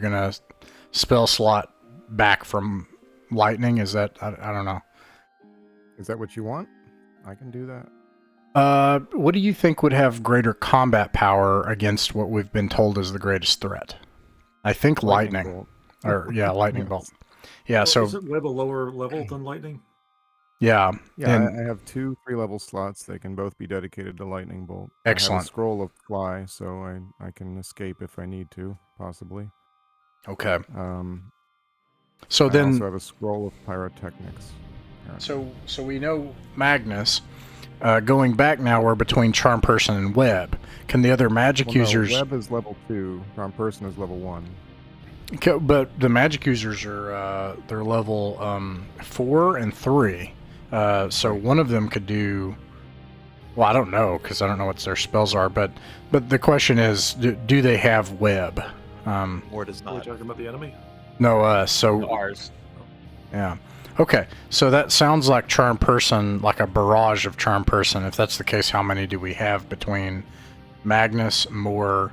You're gonna spell slot back from lightning. Is that I don't know. Is that what you want? I can do that. What do you think would have greater combat power against what we've been told is the greatest threat? I think lightning. Bolt. Or yeah, lightning Yes. bolt. Yeah, Well, so isn't web a lower level than lightning? yeah. Yeah, And I have 2 3-level slots. They can both be dedicated to lightning bolt. I have excellent. a scroll of fly, so I can escape if I need to, possibly. Okay. Um, So I then also have a scroll of pyrotechnics. apparently. so we know Magnus. Going back now, we're between Charm Person and Web. Can the other magic Well, no, users? Web is level 2. Charm Person is level 1. But the magic users are they're level 4 and 3. So one of them could do. Well, I don't know because I don't know what their spells are. But the question is, do they have web? Or does Are we not. talking about the enemy? No. So Ours. yeah. Okay, so that sounds like Charm Person, like a barrage of Charm Person. If that's the case, how many do we have between Magnus, Moore,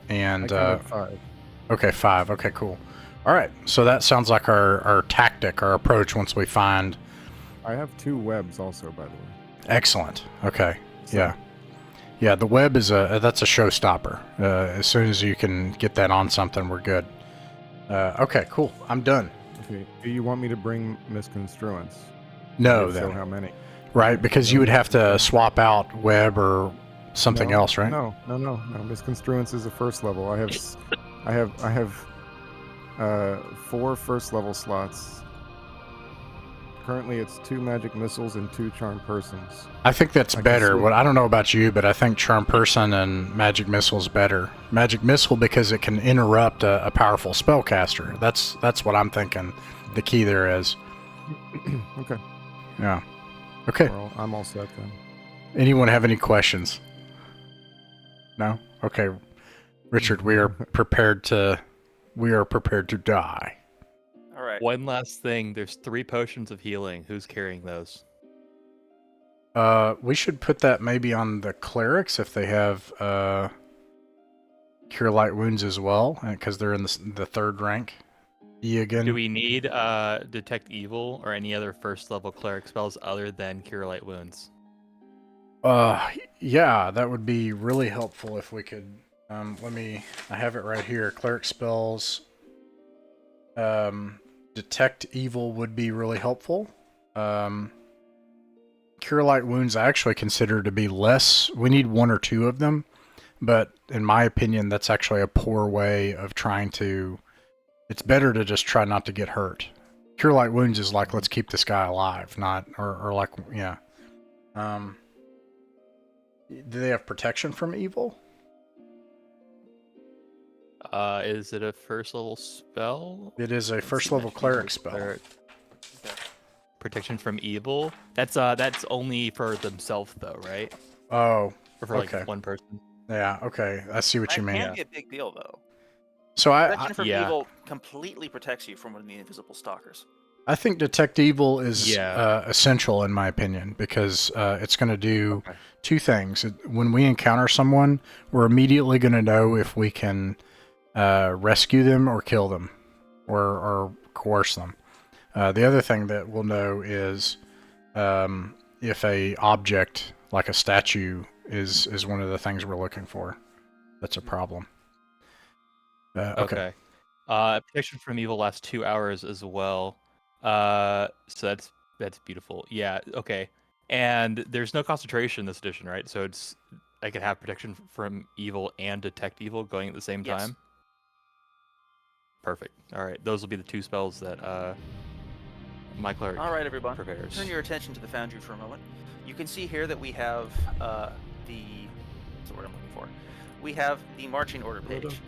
and... I can 5. Okay, 5. Okay, cool. All right, so that sounds like our tactic, our approach once we find... I have 2 webs also, by the way. Excellent. Okay, So, yeah. Yeah, the web is that's a showstopper. As soon as you can get that on something, we're good. Okay, cool. I'm done. Okay. Do you want me to bring misconstruents? No, If so, then. how many? Right, because you would have to swap out web or something else, right? No. Misconstruents is a first level. I have 4 first level slots. Currently, it's 2 magic missiles and 2 charm persons. I think that's I can better. switch- What I don't know about you, but I think Charm Person and Magic Missile is better. Magic Missile because it can interrupt a powerful spellcaster. That's what I'm thinking. The key there is. Okay. Yeah. Okay. Well, I'm all set then. Anyone have any questions? No? Okay. Richard, we are prepared to die. All right. One last thing. There's 3 potions of healing. Who's carrying those? We should put that maybe on the clerics if they have Cure Light Wounds as well, because they're in the 3rd rank. E again. Do we need Detect Evil or any other first level cleric spells other than Cure Light Wounds? Yeah, that would be really helpful if we could. I have it right here. Cleric spells. Detect Evil would be really helpful. Cure Light Wounds I actually consider to be less. We need 1 or 2 of them, but in my opinion, that's actually a poor way of trying to. It's better to just try not to get hurt. Cure Light Wounds is like, let's keep this guy alive, not or like yeah. Do they have protection from evil? Is it a first level spell? It is a first level cleric spell. Cleric. Protection from evil? That's only for themselves though, right? Oh, Or for like okay. one person. Yeah, okay. I see what you That mean. can be a big deal, though. So Protection from yeah. evil completely protects you from one of the invisible stalkers. I think Detect Evil is Yeah. essential in my opinion because it's going to do 2 things. When we encounter someone, we're immediately going to know if we can rescue them or kill them or coerce them. The other thing that we'll know is if a object like a statue is one of the things we're looking for. That's a problem. Okay. Protection from evil lasts 2 hours as well. So that's beautiful. Yeah. Okay. And there's no concentration in this edition, right? So I could have protection from evil and detect evil going at the same Yes. time. Perfect. All right. Those will be the 2 spells that my cleric All right, everyone. prepares. Turn your attention to the Foundry for a moment. You can see here that we have what's the word I'm looking for? We have the marching order page.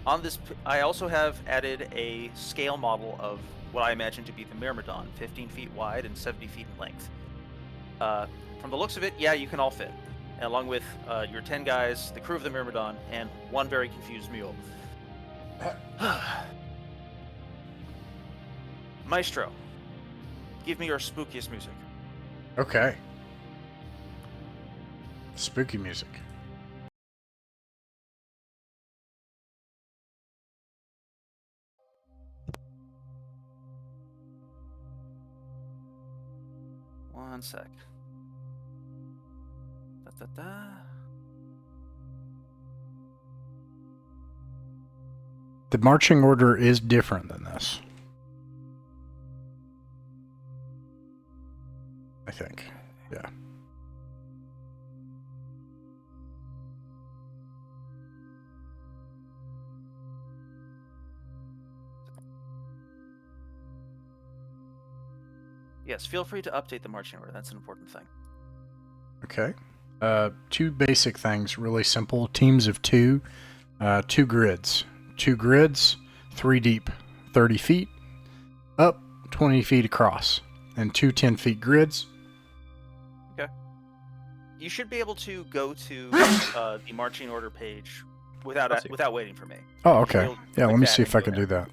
On this, I also have added a scale model of what I imagine to be the Myrmidon, 15 feet wide and 70 feet in length. From the looks of it, yeah, you can all fit, along with your 10 guys, the crew of the Myrmidon, and 1 very confused mule. Maestro, give me your spookiest music. Okay. Spooky music. 1 sec. Da. The marching order is different than this, I think. Yeah. Yes, feel free to update the marching order. That's an important thing. Okay. Two basic things, really simple. Teams of two, 2 grids. 2 grids, 3 deep, 30 feet, up, 20 feet across, and 2 10-feet grids. You should be able to go to the marching order page without waiting for me. Oh, You should be okay. able to Yeah, click let me that see and if I go can there. do that.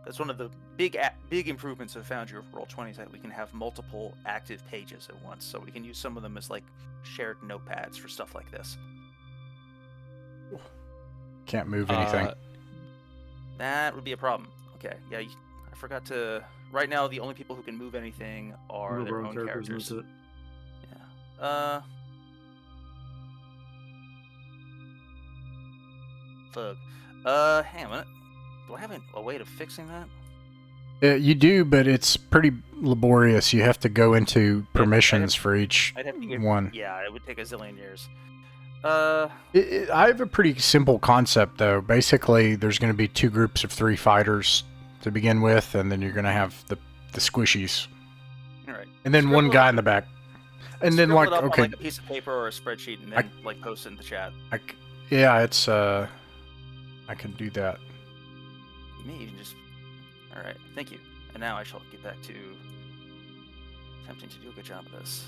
That's one of the big improvements of Foundry of Roll20 is that we can have multiple active pages at once, so we can use some of them as like shared notepads for stuff like this. Can't move anything. That would be a problem. Okay, yeah, I forgot to. Right now, the only people who can move anything are Move their our own characters. That's it. Yeah. Fug. Hang on a minute. Do I have a way of fixing that? You do, but it's pretty laborious. You have to go into permissions for each I'd have to get one. Yeah, it would take a zillion years. I have a pretty simple concept, though. Basically, there's going to be 2 groups of 3 fighters to begin with, and then you're going to have the squishies. All right. And then one guy in the back. And then, Scribble like, it up okay. on, like, a piece of paper or a spreadsheet, and then post it in the chat. Yeah, it's, I can do that. You may even just... All right, thank you. And now I shall get back to attempting to do a good job of this.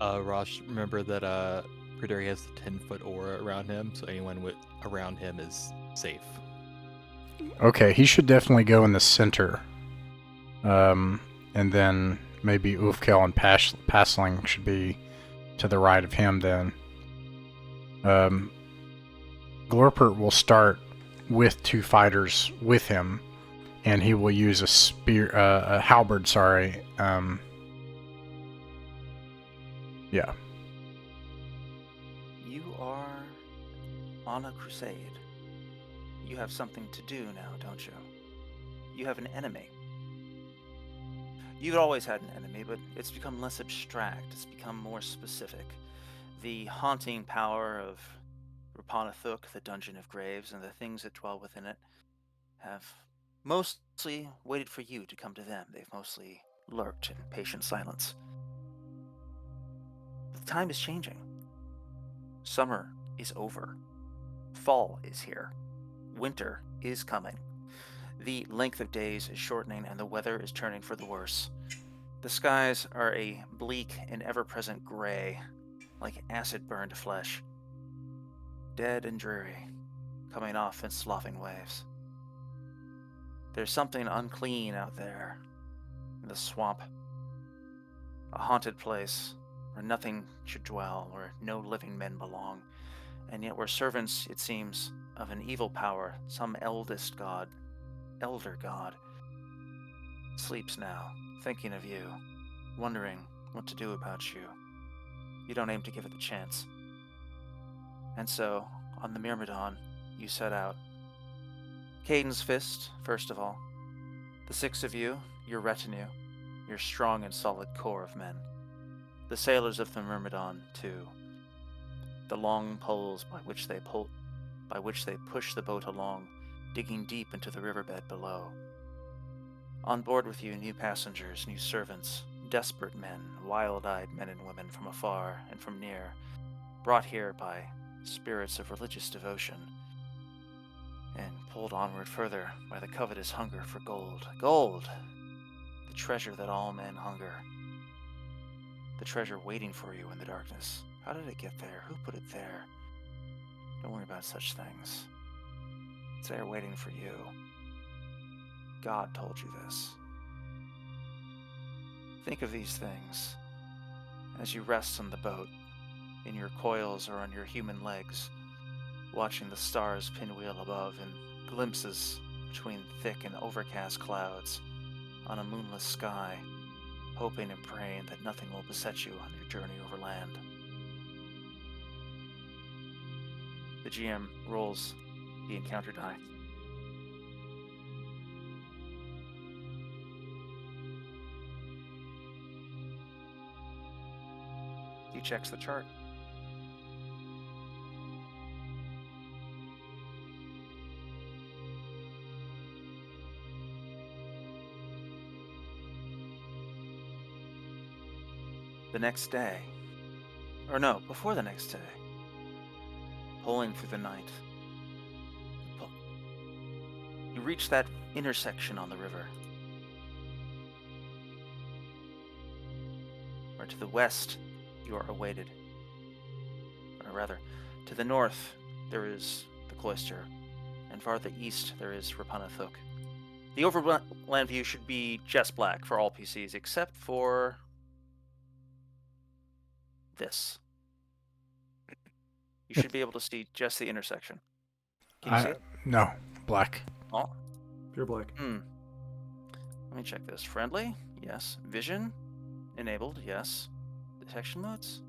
Rosh, remember that Praderi has the 10-foot aura around him, so anyone around him is safe. Okay, he should definitely go in the center. And then maybe Ufkel and Passling should be to the right of him then. Glorpert will start with 2 fighters with him, and he will use a halberd, sorry. Yeah. You are on a crusade. You have something to do now, don't you? You have an enemy. You've always had an enemy, but it's become less abstract. It's become more specific. The haunting power of Rappan Athuk, the Dungeon of Graves, and the things that dwell within it have mostly waited for you to come to them. They've mostly lurked in patient silence. The time is changing. Summer is over. Fall is here. Winter is coming. The length of days is shortening and the weather is turning for the worse. The skies are a bleak and ever-present gray, like acid-burned flesh. Dead and dreary, coming off in sloughing waves. There's something unclean out there, in the swamp. A haunted place where nothing should dwell, where no living men belong, and yet we're servants, it seems, of an evil power, some eldest god, elder god, sleeps now, thinking of you, wondering what to do about you. You don't aim to give it the chance. And so, on the Myrmidon, you set out. Kayden's fist, first of all. The 6 of you, your retinue, your strong and solid core of men. The sailors of the Myrmidon, too. The long poles by which they push the boat along, digging deep into the riverbed below. On board with you, new passengers, new servants, desperate men, wild-eyed men and women from afar and from near, brought here by spirits of religious devotion, and pulled onward further by the covetous hunger for gold. Gold! The treasure that all men hunger. The treasure waiting for you in the darkness. How did it get there? Who put it there? Don't worry about such things. It's there waiting for you. God told you this. Think of these things as you rest on the boat, in your coils or on your human legs, watching the stars pinwheel above and glimpses between thick and overcast clouds on a moonless sky, hoping and praying that nothing will beset you on your journey overland. The GM rolls the encounter die. He checks the chart. The next day, or no, before the next day, pulling through the night, you reach that intersection on the river, where to the west you are awaited, or rather, to the north there is the cloister, and farther east there is Rappan Athuk. The overland view should be just black for all PCs except for this. You should be able to see just the intersection. Can you see it? No, black. Oh. Pure black. Let me check this. Friendly? Yes. Vision? Enabled? Yes. Detection modes?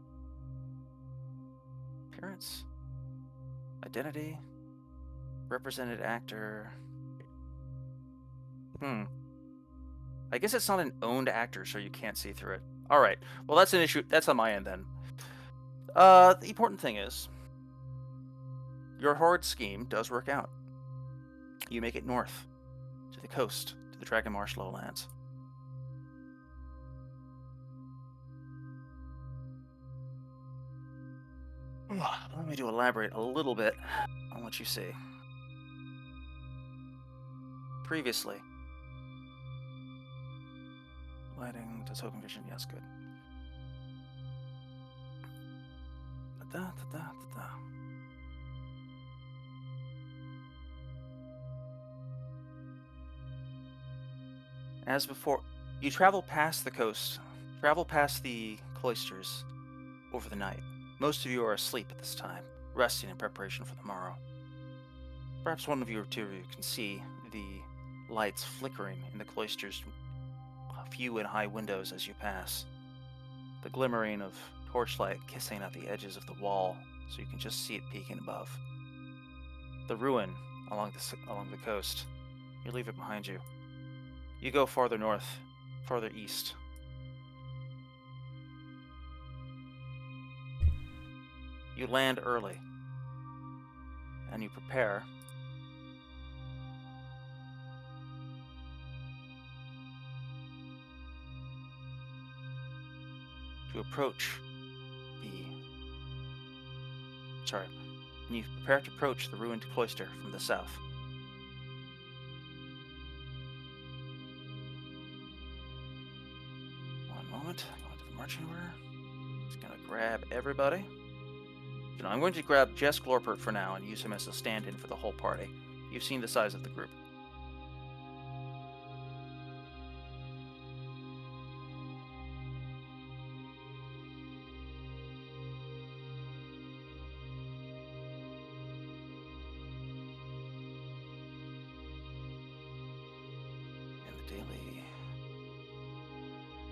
Appearance? Identity? Represented actor? I guess it's not an owned actor, so you can't see through it. Alright. Well, that's an issue. That's on my end, then. The important thing is, your horde scheme does work out. You make it north, to the coast, to the Dragon Marsh lowlands. Let me elaborate a little bit on what you see. Previously, lighting to token vision, yes, good. As before, you travel past the coast, travel past the cloisters over the night. Most of you are asleep at this time, resting in preparation for the morrow. Perhaps one of you or two of you can see the lights flickering in the cloister's few and high windows as you pass. The glimmering of torchlight kissing at the edges of the wall, so you can just see it peeking above. The ruin along the coast, you leave it behind you. You go farther north, farther east. You land early, and you prepare to approach the ruined cloister from the south. One moment, going to the marching order. Just gonna grab everybody. You know, I'm going to grab Jess Glorpert for now and use him as a stand-in for the whole party. You've seen the size of the group.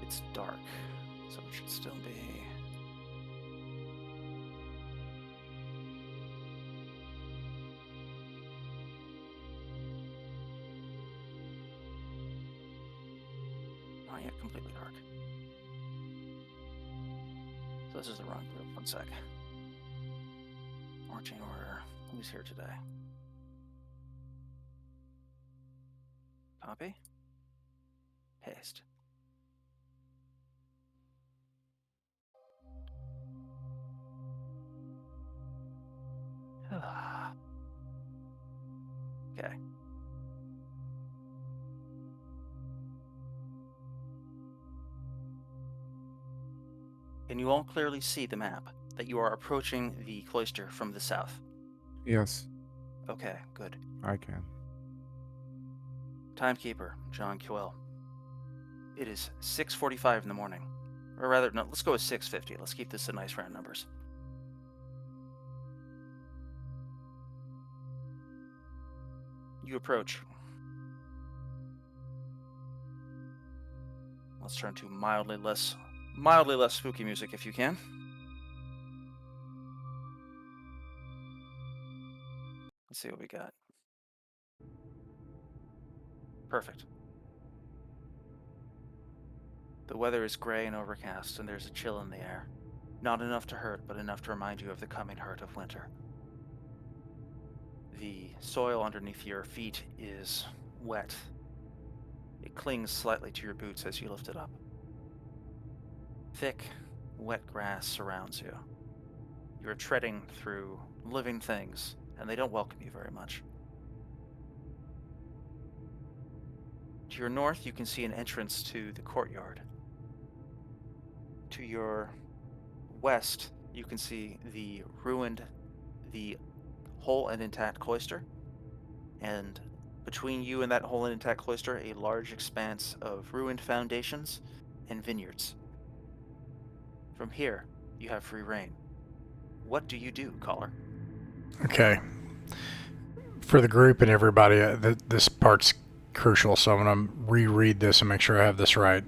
It's dark, so it should still be... not yet completely dark. So this is the wrong group. One sec. Marching order. Who's here today? Copy. Paste. Okay. Can you all clearly see the map that you are approaching the cloister from the south? Yes, Okay, good. I can. Timekeeper, John Quell. It is 6:45 in the morning. Or rather, no, let's go with 6:50. Let's keep this to nice round numbers. You approach. let's turn to mildly less spooky music if you can. Let's see what we got. Perfect. The weather is gray and overcast, and there's a chill in the air. Not enough to hurt, but enough to remind you of the coming hurt of winter. The soil underneath your feet is wet. It clings slightly to your boots as you lift it up. Thick, wet grass surrounds you. You are treading through living things, and they don't welcome you very much. To your north, you can see an entrance to the courtyard. To your west, you can see the whole and intact cloister, and between you and that whole and intact cloister, a large expanse of ruined foundations and vineyards. From here, you have free reign. What do you do, caller? Okay. For the group and everybody, this part's crucial, so I'm going to reread this and make sure I have this right.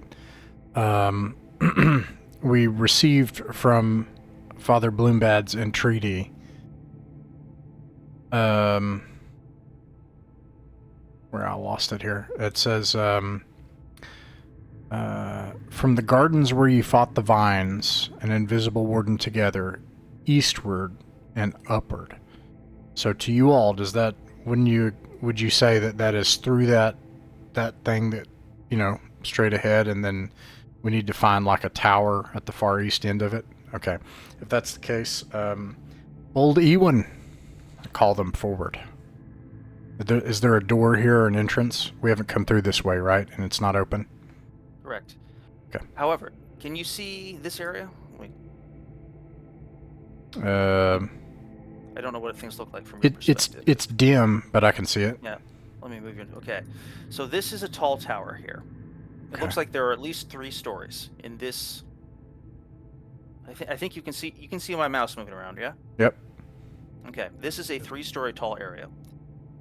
We received from Father Bloombad's entreaty where I lost it here. It says, from the gardens where you fought the vines and invisible warden together, eastward and upward. So to you all, would you say that is through that thing that, straight ahead, and then we need to find like a tower at the far east end of it? Okay. If that's the case, old Ewan, call them forward. Is there a door here or an entrance? We haven't come through this way, right? And it's not open? Correct. Okay. However, can you see this area? Wait, Uh, I don't know what things look like from your perspective. it's dim, but I can see it. Yeah. Let me move you. Okay. So this is a tall tower here. It Okay. looks like there are at least 3 stories in this. I think you can see my mouse moving around, yeah? Yep. Okay. This is a 3-story tall area.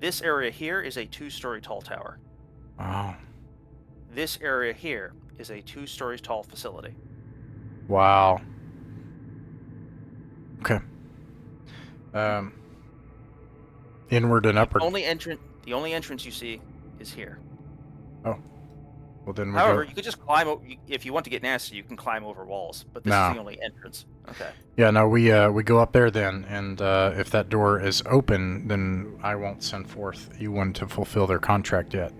This area here is a 2-story tall tower. Wow. This area here is a 2-story tall facility. Wow. Okay. Inward and upward. The only entrance you see is here. Oh. Well, then we However, go. you could just climb. If you want to get nasty, you can climb over walls. But this No. is the only entrance. Okay. Yeah, no, we go up there then, and if that door is open, then I won't send forth Ewan to fulfill their contract yet.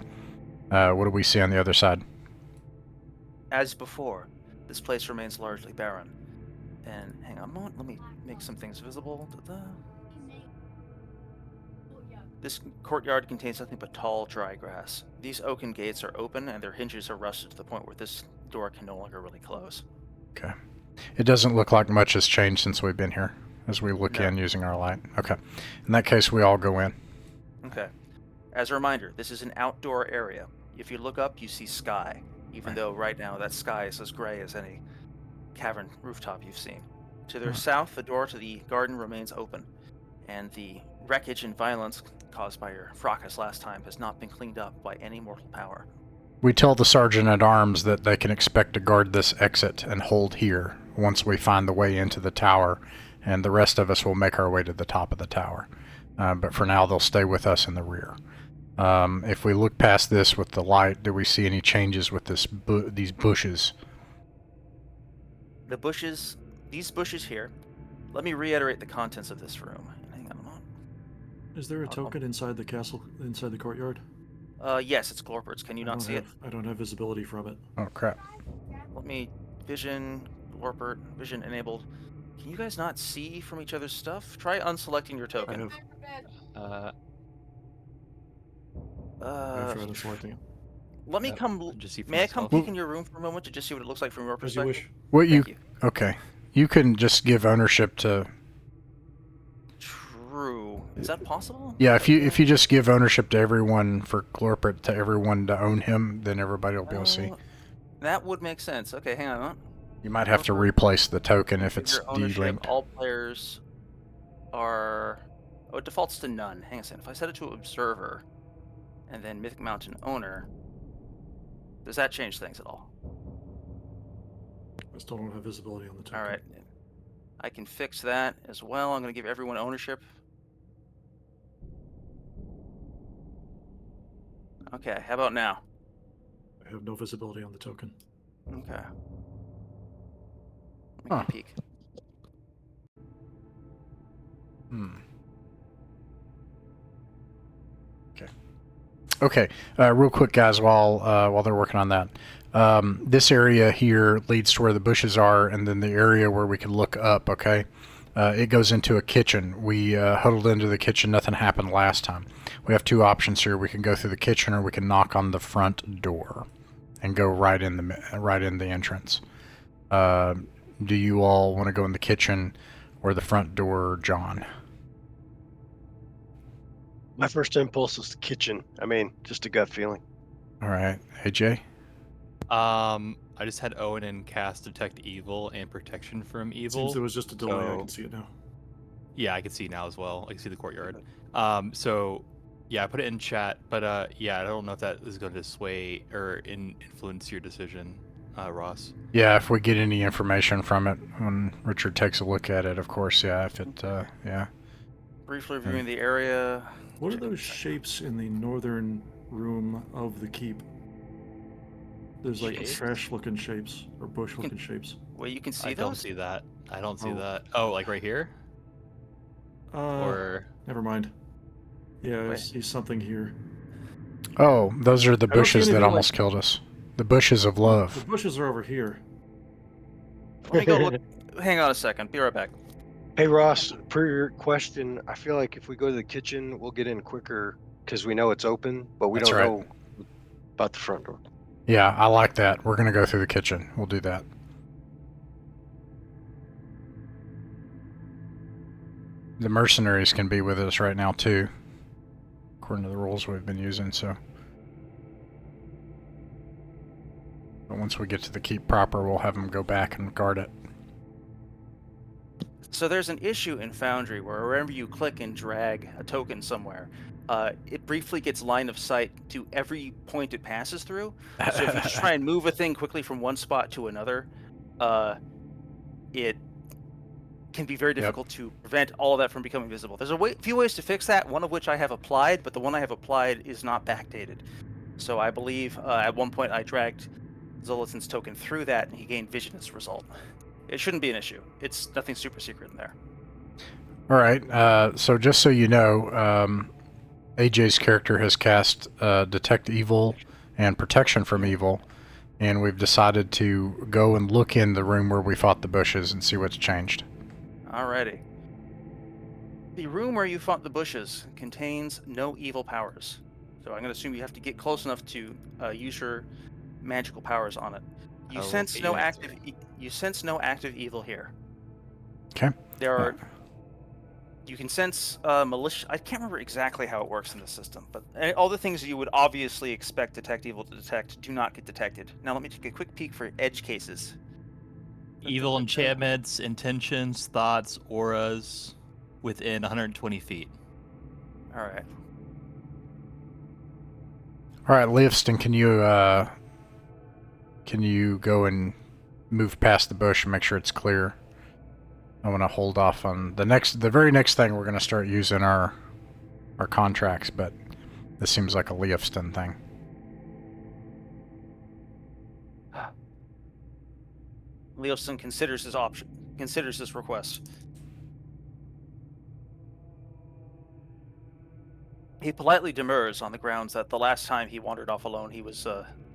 What do we see on the other side? As before, this place remains largely barren. And hang on a moment, let me make some things visible. This courtyard contains nothing but tall, dry grass. These oaken gates are open, and their hinges are rusted to the point where this door can no longer really close. Okay. It doesn't look like much has changed since we've been here, as we look No. in using our light. Okay. In that case, we all go in. Okay. As a reminder, this is an outdoor area. If you look up, you see sky, even though right now that sky is as gray as any cavern rooftop you've seen. To their south, the door to the garden remains open, and the wreckage and violence caused by your fracas last time has not been cleaned up by any mortal power. We tell the sergeant-at-arms that they can expect to guard this exit and hold here once we find the way into the tower, and the rest of us will make our way to the top of the tower. But for now, they'll stay with us in the rear. If we look past this with the light, do we see any changes with these bushes? These bushes here, let me reiterate the contents of this room. Hang on a moment. Is there a token inside the castle, inside the courtyard? Yes, it's Glorpert's. Can you not see it? I don't have visibility from it. Oh, crap. Let me vision, Glorpert, vision enabled. Can you guys not see from each other's stuff? Try unselecting your I token. have. I've tried selecting it. Let me Yep, come. just see for May I come myself. peek in your room for a moment to just see what it looks like from your As you perspective? wish. What Thank you. Okay. You can just give ownership to... True. Is that possible? Yeah, if you just give ownership to everyone for Glorpert to everyone to own him, then everybody will be able to see. That would make sense. Okay, hang on a moment. You might have to replace the token if it's Your ownership, de-linked. all players are... Oh, it defaults to none. Hang on a second. If I set it to observer, and then Mythic Mountain owner, does that change things at all? still don't have visibility on the token. All right. I can fix that as well. I'm going to give everyone ownership. Okay, how about now? I have no visibility on the token. Okay. Let me Huh. get a peek. Okay. Real quick, guys, while they're working on that, this area here leads to where the bushes are, and then the area where we can look up. Okay. It goes into a kitchen. We huddled into the kitchen. Nothing happened last time. We have two options here. We can go through the kitchen, or we can knock on the front door, and go right in the entrance. Do you all want to go in the kitchen or the front door, John? My first impulse was the kitchen. I mean, just a gut feeling. All right, AJ. I just had Owen and cast Detect Evil and Protection from Evil. Seems there was just a delay. I so- can see it now. Yeah, I can see now as well. I can see the courtyard. So yeah, I put it in chat, but yeah, I don't know if that is going to sway or influence your decision, Ross. Yeah, if we get any information from it when Richard takes a look at it, of course. Yeah, if it, yeah. Briefly reviewing the area. What are Checking those the second. shapes in the northern room of the keep? There's like Shapes? trash-looking shapes or bush-looking shapes. Well, you can see I those. don't see that. I don't see Oh. that. Oh, like right here? Or Never mind. Yeah, I Wait. see something here. Oh, those are the don't see bushes that anything almost killed us. The bushes of love. The bushes are over here. Let me go look. Hang on a second. Be right back. Hey Ross, per your question, I feel like if we go to the kitchen, we'll get in quicker because we know it's open, but we That's don't right. know about the front door. Yeah, I like that. We're gonna go through the kitchen. We'll do that. The mercenaries can be with us right now too, according to the rules we've been using. So, but once we get to the keep proper, we'll have them go back and guard it. So there's an issue in Foundry where wherever you click and drag a token somewhere, it briefly gets line of sight to every point it passes through. So if you just try and move a thing quickly from one spot to another, it can be very difficult to prevent all of that from becoming visible. There's a few ways to fix that, one of which I have applied, but the one I have applied is not backdated. So I believe at one point I dragged Zolatin's token through that, and he gained vision as a result. It shouldn't be an issue. It's nothing super secret in there. All right. So just so you know, AJ's character has cast Detect Evil and Protection from Evil, and we've decided to go and look in the room where we fought the bushes and see what's changed. Alrighty. The room where you fought the bushes contains no evil powers. So I'm going to assume you have to get close enough to use your magical powers on it. You sense no active. You sense no active evil here. Okay. There are. You can sense malicious. I can't remember exactly how it works in the system, but all the things you would obviously expect Detect Evil to detect do not get detected. Now let me take a quick peek for edge cases. evil enchantments, intentions, thoughts, auras within 120 feet. All right. All right, Leofston, can you go and move past the bush and make sure it's clear? I want to hold off on the very next thing we're going to start using our contracts, but this seems like a Leofston thing. Leofston considers his request. He politely demurs on the grounds that the last time he wandered off alone, his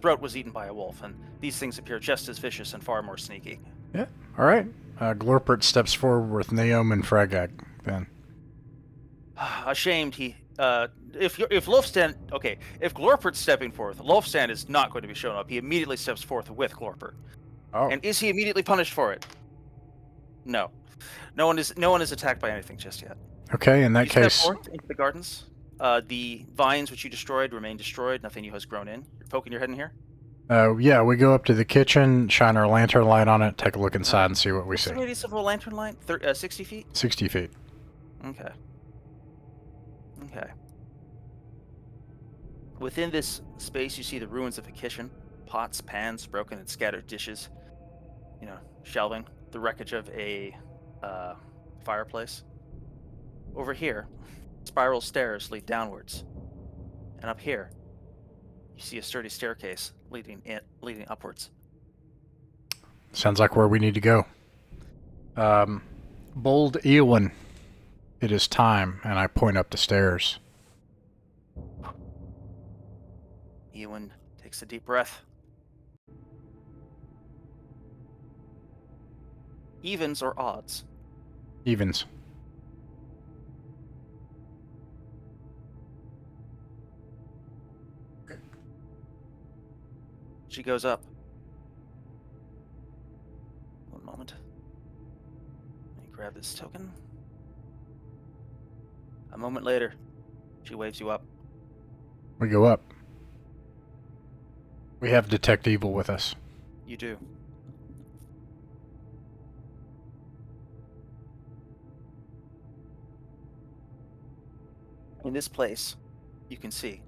throat was eaten by a wolf, and these things appear just as vicious and far more sneaky. Yeah. All right. Glorpert steps forward with Naom and Fragag. Then. Ashamed, if Glorpert's stepping forth, Lofstan is not going to be shown up. He immediately steps forth with Glorpert. Oh. And is he immediately punished for it? No. No one is attacked by anything just yet. Okay. In that You case. step forth into the gardens. The vines which you destroyed remain destroyed. Nothing new has grown in. You're poking your head in here. Yeah, we go up to the kitchen, shine our lantern light on it, take a look inside, and see what we What's see. the radius of a lantern light? 60 feet? 60 feet. Okay. Okay. Within this space, you see the ruins of a kitchen. Pots, pans, broken and scattered dishes. shelving, the wreckage of a fireplace. Over here, spiral stairs lead downwards, and up here, you see a sturdy staircase leading upwards. Sounds like where we need to go. Bold Eowyn, it is time, and I point up the stairs. Ewan takes a deep breath. Evens or odds? Evens. She goes up. One moment. Let me grab this token. A moment later, she waves you up. We go up. We have Detect Evil with us. You do. In this place, you can see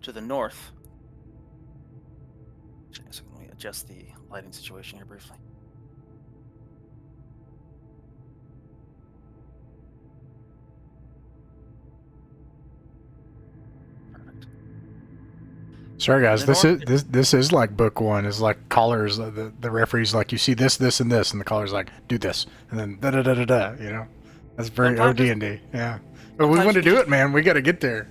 to the north. Let me adjust the lighting situation here briefly. Perfect. Sorry guys, The this is like book one. It's like callers. The referee's like, you see this, this, and this, and the caller's like, do this, and then da da da da da. You know, that's very OD&D. Yeah, but we want to do it, man. We got to get there.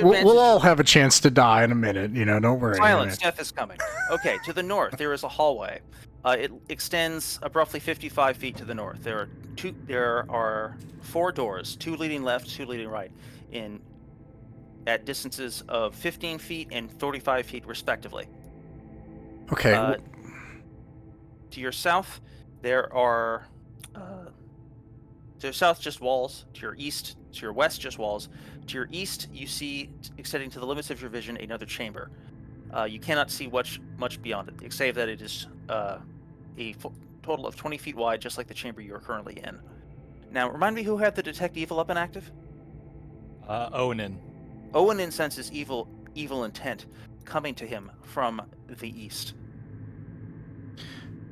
We'll all have a chance to die in a minute. You know, don't worry. Silence. Death is coming. Okay, to the north there is a hallway. It extends roughly 55 feet to the north. There are 4 doors, 2 leading left, 2 leading right, at distances of 15 feet and 45 feet respectively. Okay. To your south, there are to your south just walls. To your east, to your west just walls. To your east, you see, extending to the limits of your vision, another chamber. You cannot see much beyond it, save that it is a total of 20 feet wide, just like the chamber you are currently in. Now, remind me who had the Detect Evil up and active? Owen. Owen senses evil intent coming to him from the east.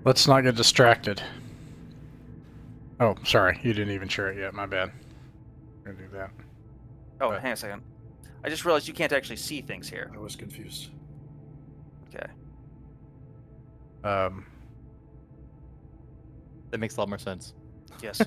Let's not get distracted. Oh, sorry. You didn't even share it yet. My bad. I'm gonna do that. Oh, hang on a second. I just realized you can't actually see things here. I was confused. Okay. That makes a lot more sense. Yes.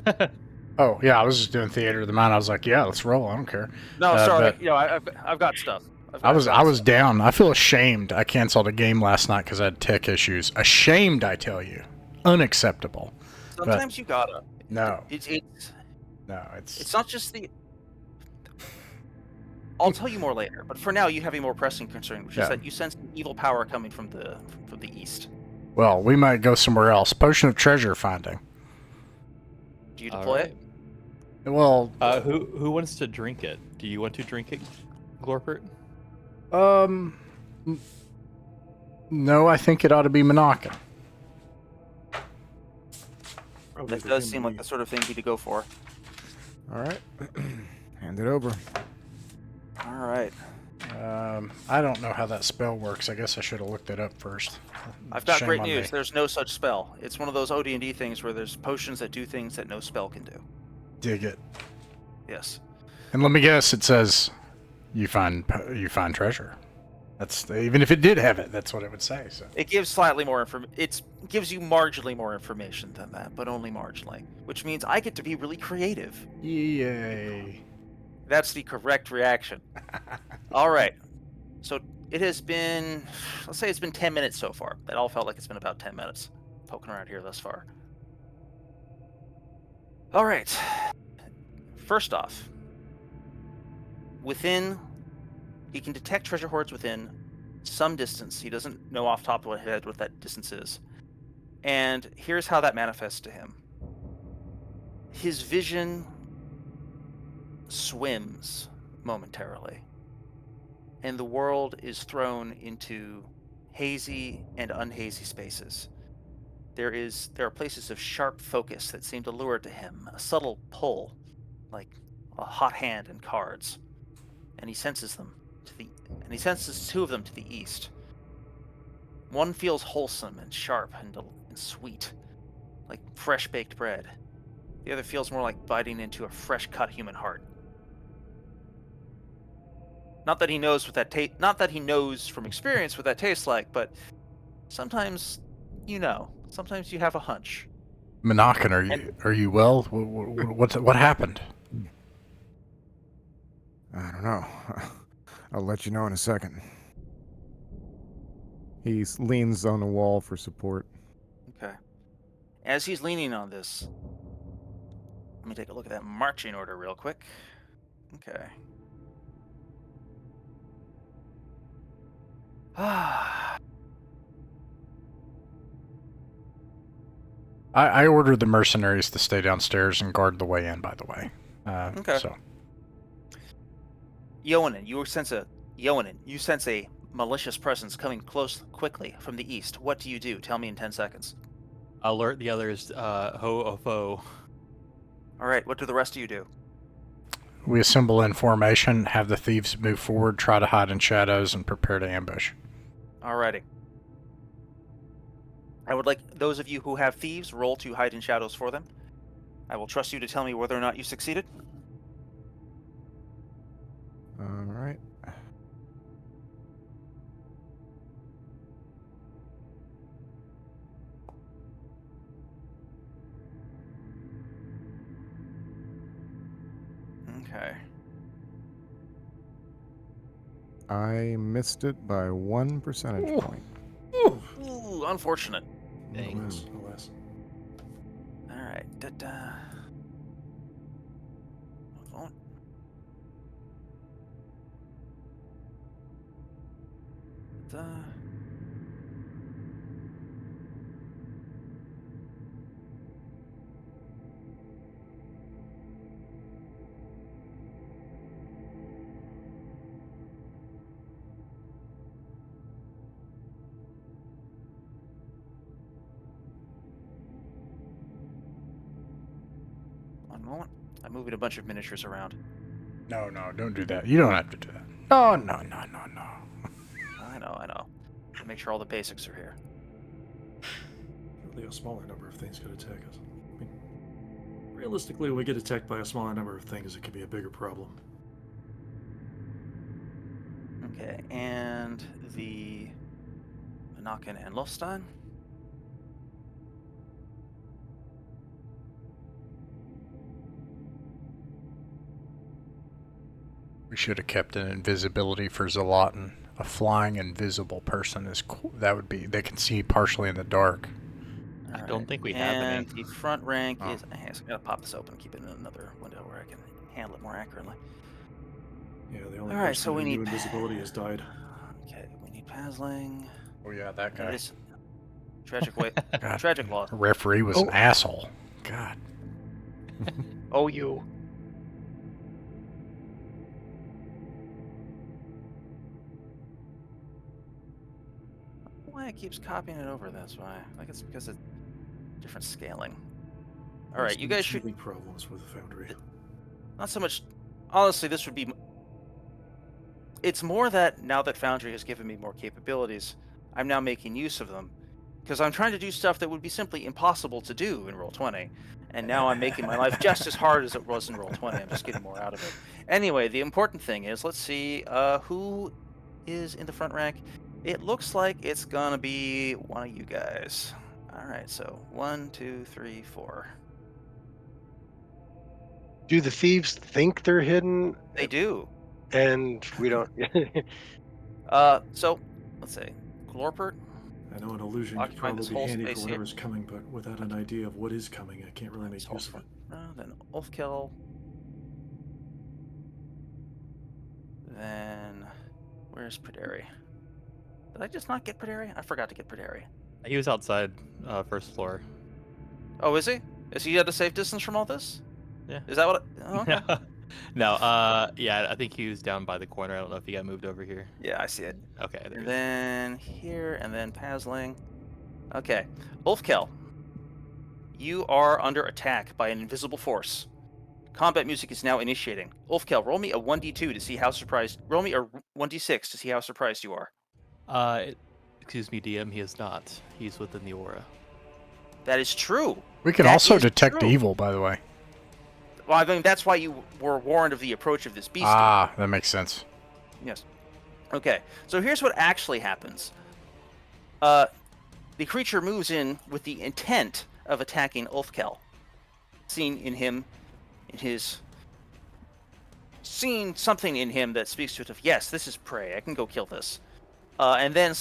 Oh, yeah, I was just doing Theater of the Mind. I was like, yeah, let's roll. I don't care. No, sorry. but- I've got stuff. I was down. I feel ashamed. I canceled a game last night because I had tech issues. Ashamed, I tell you. Unacceptable. Sometimes you gotta. No. It's not just the. I'll tell you more later, but for now you have a more pressing concern, which is that you sense an evil power coming from the east. Well, we might go somewhere else. Potion of treasure finding. Do you deploy it? Well, who wants to drink it? Do you want to drink it, Glorpert? No, I think it ought to be Monacan. That does seem like the sort of thing he'd go for. All right. Hand it over. All right. I don't know how that spell works. I guess I should have looked it up first. I've got Shame great on news. me. There's no such spell. It's one of those OD&D things where there's potions that do things that no spell can do. Dig it. Yes. And let me guess, it says you find treasure. That's even if it did have it, that's what it would say. So It gives slightly more It gives you marginally more information than that, but only marginally, which means I get to be really creative. yay! That's the correct reaction. All right. So it has been, let's say it's been 10 minutes so far. That all felt like it's been about 10 minutes poking around here thus far. All right. First off, he can detect treasure hoards within some distance. He doesn't know off the top of his head what that distance is. And here's how that manifests to him. His vision swims momentarily, and the world is thrown into hazy and unhazy spaces. There are places of sharp focus that seem to lure to him, a subtle pull, like a hot hand in cards, and he senses 2 of them to the east. One feels wholesome and sharp and sweet, like fresh baked bread. The other feels more like biting into a fresh cut human heart. Not that he knows what that not that he knows from experience what that tastes like, but sometimes you know. Sometimes you have a hunch. Monacan, are you well? What happened? I don't know. I'll let you know in a second. He leans on the wall for support. Okay. As he's leaning on this, let me take a look at that marching order real quick. Okay. I ordered the mercenaries to stay downstairs and guard the way in, by the way. Okay. So, Yoanan, you sense a malicious presence coming quickly from the east. What do you do? Tell me in 10 seconds. Alert the others, ho of foe. All right, what do the rest of you do? we assemble in formation, have the thieves move forward, try to hide in shadows, and prepare to ambush. Alrighty. I would like those of you who have thieves roll to hide in shadows for them. I will trust you to tell me whether or not you succeeded. All right. Okay. I missed it by 1 percentage point. Ooh, unfortunate. Dang. Alas. Alright. One moment. One moment. I'm moving a bunch of miniatures around. No, don't do that. You don't have to do that. No. I know. To make sure all the basics are here. Really, a smaller number of things could attack us. I mean, realistically, when we get attacked by a smaller number of things, it can be a bigger problem. Okay, and the Monacan and Lofstein. We should have kept an invisibility for Zolotin. A flying invisible person is cool. That would be. They can see partially in the dark. I don't think we have any. And the front rank Oh. is. I gotta pop this open, keep it in another window where I can handle it more accurately. Yeah, the only Alright, person so who we knew need invisibility has died. Okay, we need Pasling. Oh yeah, that guy. This tragic way. God. Tragic loss. Referee was an asshole. God. Oh, you. Why it keeps copying it over? That's why. Like it's because of different scaling. All There's right, you guys should. teething problems with the Foundry. Not so much. Honestly, this would be. It's more that now that Foundry has given me more capabilities, I'm now making use of them. Because I'm trying to do stuff that would be simply impossible to do in Roll20. And now I'm making my life just as hard as it was in Roll20. I'm just getting more out of it. Anyway, the important thing is, let's see who is in the front rank. It looks like it's gonna be one of you guys. All right, so 1, 2, 3, 4. Do the thieves think they're hidden? They do. And we don't. So let's see. Glorpert. I know an illusion could Occupying this probably be whole handy for space here. whatever's coming, but without an idea of what is coming, I can't really make use of it. Then Ulfkill. Then where's Praderi? Did I just not get Praderi? I forgot to get Praderi. He was outside, first floor. Oh, is he? Is he at a safe distance from all this? Yeah. Is that what? Oh, okay. No, yeah, I think he was down by the corner. I don't know if he got moved over here. Yeah, I see it. Okay, there And he is. then here, and then Pasling. Okay, Ulfkill. You are under attack by an invisible force. Combat music is now initiating. Ulfkill, roll me a 1d2 to see how surprised. Roll me a 1d6 to see how surprised you are. Excuse me, DM. He is not. He's within the aura. That is true. We can That also is detect true. evil, by the way. Well, I mean, that's why you were warned of the approach of this beast. Ah, that makes sense. Yes. Okay, so here's what actually happens. The creature moves in with the intent of attacking Ulfkel. Seeing something in him that speaks to it of, yes, this is prey, I can go kill this. And then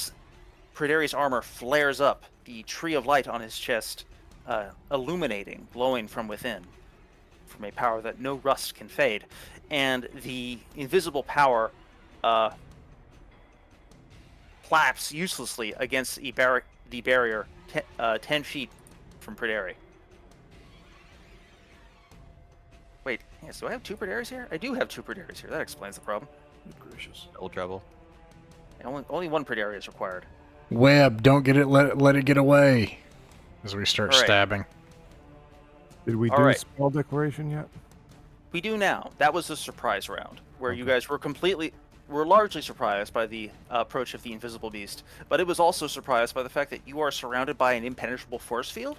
Prideri's armor flares up, the tree of light on his chest illuminating, glowing from within, from a power that no rust can fade. And the invisible power claps uselessly against the barrier 10 feet from Prideri. Wait, yes, do I have two Prideris here? I do have two Prideris here. That explains the problem. Good gracious. Old trouble. Only one Prideri is required. Webb, don't get it. Let it get away. As we start All right. stabbing. Did we All do right. spell declaration yet? We do now. That was the surprise round, where you guys were largely surprised by the approach of the invisible beast, but it was also surprised by the fact that you are surrounded by an impenetrable force field.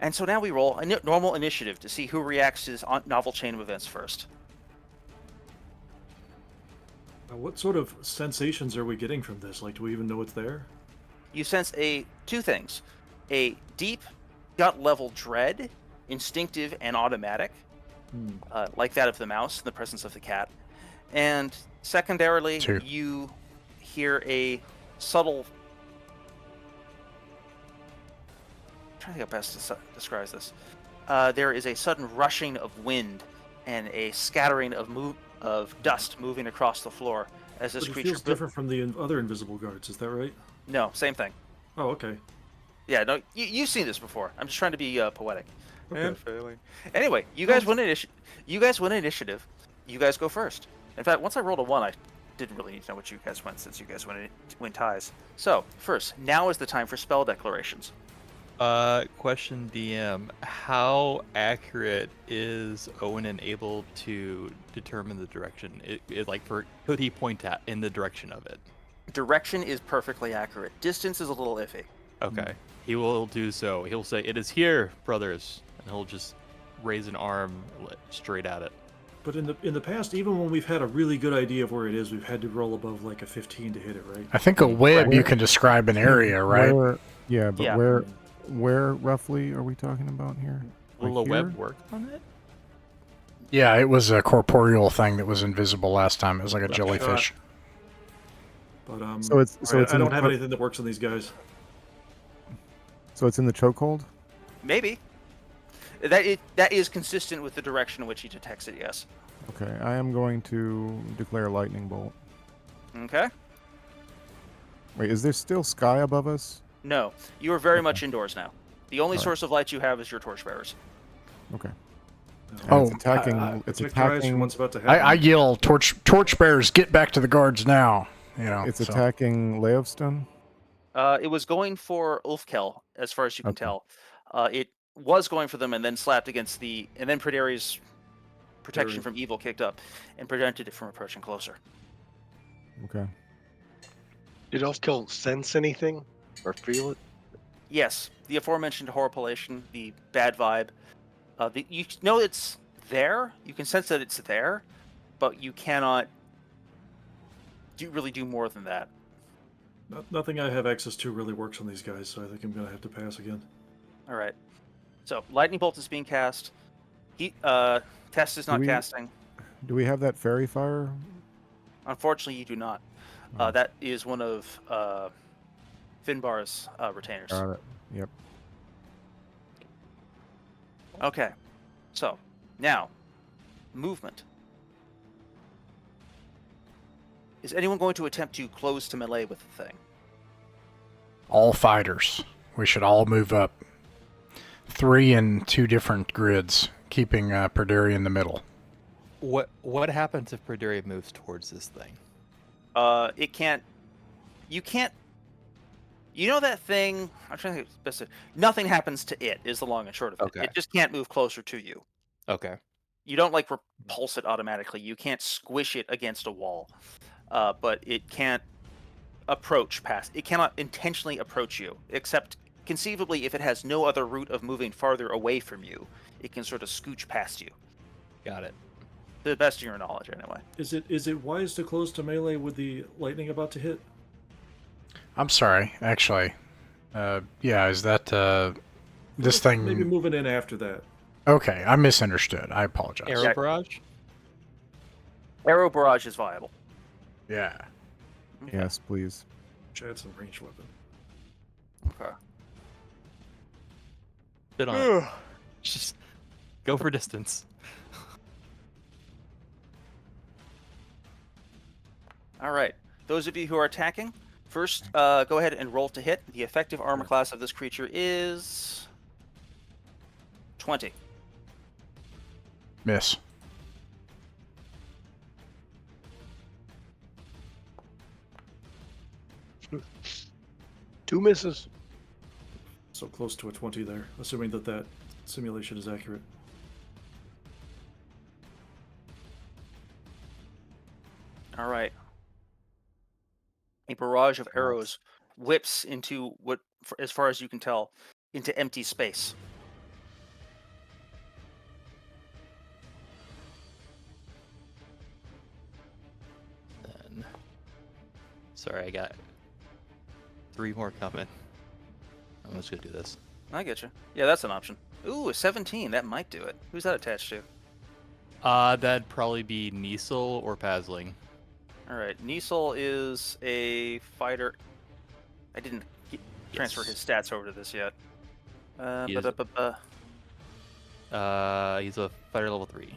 And so now we roll a normal initiative to see who reacts to this novel chain of events first. Now, what sort of sensations are we getting from this? Like, do we even know it's there? You sense two things: a deep, gut-level dread, instinctive and automatic, like that of the mouse in the presence of the cat. And secondarily, Two. you hear a subtle... I'm trying to think how best to describe this. There is a sudden rushing of wind and a scattering of dust moving across the floor as this But it creature... feels different from the other invisible guards, is that right? No, same thing. Oh, okay. Yeah, no, you've seen this before. I'm just trying to be poetic. Okay. And failing. Anyway, you guys win initiative. You guys go first. In fact, once I rolled a 1, I didn't really need to know what you guys went, since you guys win ties. So, first, now is the time for spell declarations. Question DM. How accurate is Owen able to determine the direction? Could he point in the direction of it? Direction is perfectly accurate. Distance is a little iffy. Okay. He will do so. He'll say, "It is here, brothers," and he'll just raise an arm straight at it. But in the past, even when we've had a really good idea of where it is, we've had to roll above like a 15 to hit it, right? I think a web Right. you can describe an area, right? Where roughly are we talking about here? Will Like a web here? work on it? Yeah, it was a corporeal thing that was invisible last time. It was like a Left jellyfish. But So it's I in don't the have choke- anything that works on these guys. So it's in the chokehold. Maybe. That is consistent with the direction in which he detects it, yes. Okay, I am going to declare lightning bolt. Okay? Wait, is there still sky above us? No. You are very Okay. much indoors now. The only Alright. source of light you have is your torchbearers. Okay. No. And Oh, it's attacking. It's Protect your eyes from attacking. what's about to happen. I yell, torchbearers, get back to the guards now. You know, It's so. attacking Leovstone. It was going for Ulfkel, as far as you can Okay. tell. It was going for them and then slapped against and then Prideri's protection from evil kicked up and prevented it from approaching closer. Okay. Did Elfkill sense anything or feel it? Yes, the aforementioned horripilation, the bad vibe. You know it's there. You can sense that it's there, but you cannot really do more than that. Nothing I have access to really works on these guys, so I think I'm going to have to pass again. All right. So lightning bolt is being cast. Test is not we- casting. Do we have that fairy fire? Unfortunately, you do not. Oh. That is one of Finbar's retainers. Got it. Yep. Okay. So, now, movement. Is anyone going to attempt to close to melee with the thing? All fighters. We should all move up. 3 in 2 different grids, keeping Perderi in the middle. What happens if Perderi moves towards this thing? It can't. You can't. You know that thing? I'm trying to think of best. Nothing happens to it. Is the long and short of it. Okay. It just can't move closer to you. Okay. You don't like repulse it automatically. You can't squish it against a wall. But it can't approach past. It cannot intentionally approach you, except conceivably if it has no other route of moving farther away from you, it can sort of scooch past you. Got it. To the best of your knowledge, anyway. Is it wise to close to melee with the lightning about to hit? I'm sorry, actually. Yeah, is that this thing? Maybe moving in after that. Okay, I misunderstood. I apologize. Arrow Yeah. barrage. Arrow barrage is viable. Yeah. Okay. Yes, please. Chad some ranged weapon. Okay. Bit on it. Just go for distance. All right. Those of you who are attacking, first go ahead and roll to hit. The effective armor class of this creature is 20. Miss. Two misses. So close to a 20 there, assuming that simulation is accurate. All right. A barrage of arrows whips into what, as far as you can tell, into empty space. Then, sorry, I got 3 more coming. I'm just gonna do this. I get you. Yeah, that's an option. Ooh, a 17. That might do it. Who's that attached to? That'd probably be Niesel or Pasling. All right. Niesel is a fighter. I didn't transfer his stats over to this yet. He is- He's a fighter level 3.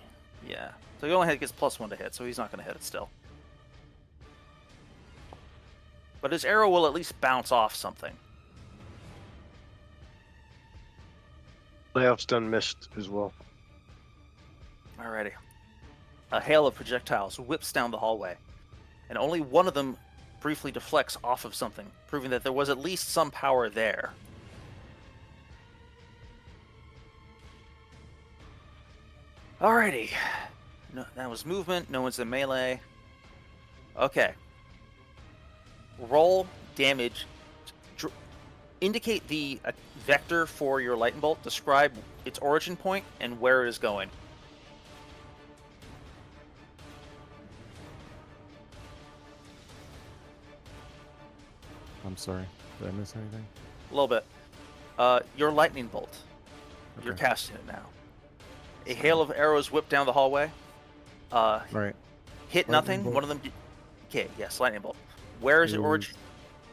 Yeah. So he only gets +1 to hit, so he's not going to hit it still. But his arrow will at least bounce off something. Layoff's done missed as well. Alrighty. A hail of projectiles whips down the hallway, and only one of them briefly deflects off of something, proving that there was at least some power there. Alrighty. No, that was movement. No one's in melee. Okay. Roll damage. Indicate the vector for your lightning bolt. Describe its origin point and where it is going. I'm sorry. Did I miss anything? A little bit. Your lightning bolt. You're Okay. casting it now. A hail of arrows whip down the hallway. Right. Hit Lightning nothing. bolt. One of them. Okay, yes, lightning bolt. Where is it Is- origin?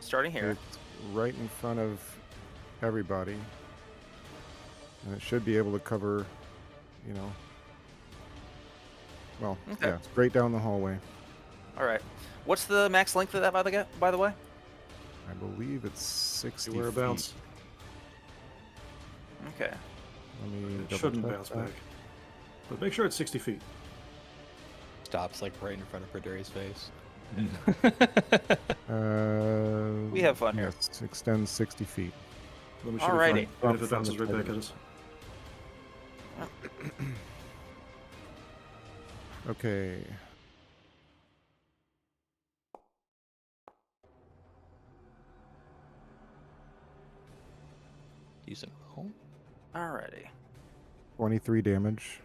Starting here. It's right in front of everybody. And it should be able to cover, you know. Well, Okay. yeah, straight down the hallway. All right. What's the max length of that, by the way? I believe it's 60 See whereabouts. feet. Okay. Let me It double shouldn't check bounce that. back. But make sure it's 60 feet. Stops like right in front of Pradari's face. We have fun here. Yes, extends 60 feet. Then we should Alrighty. be fine, even if it From bounces the right back target. at us. Okay. Decent roll. Alrighty. 23 damage.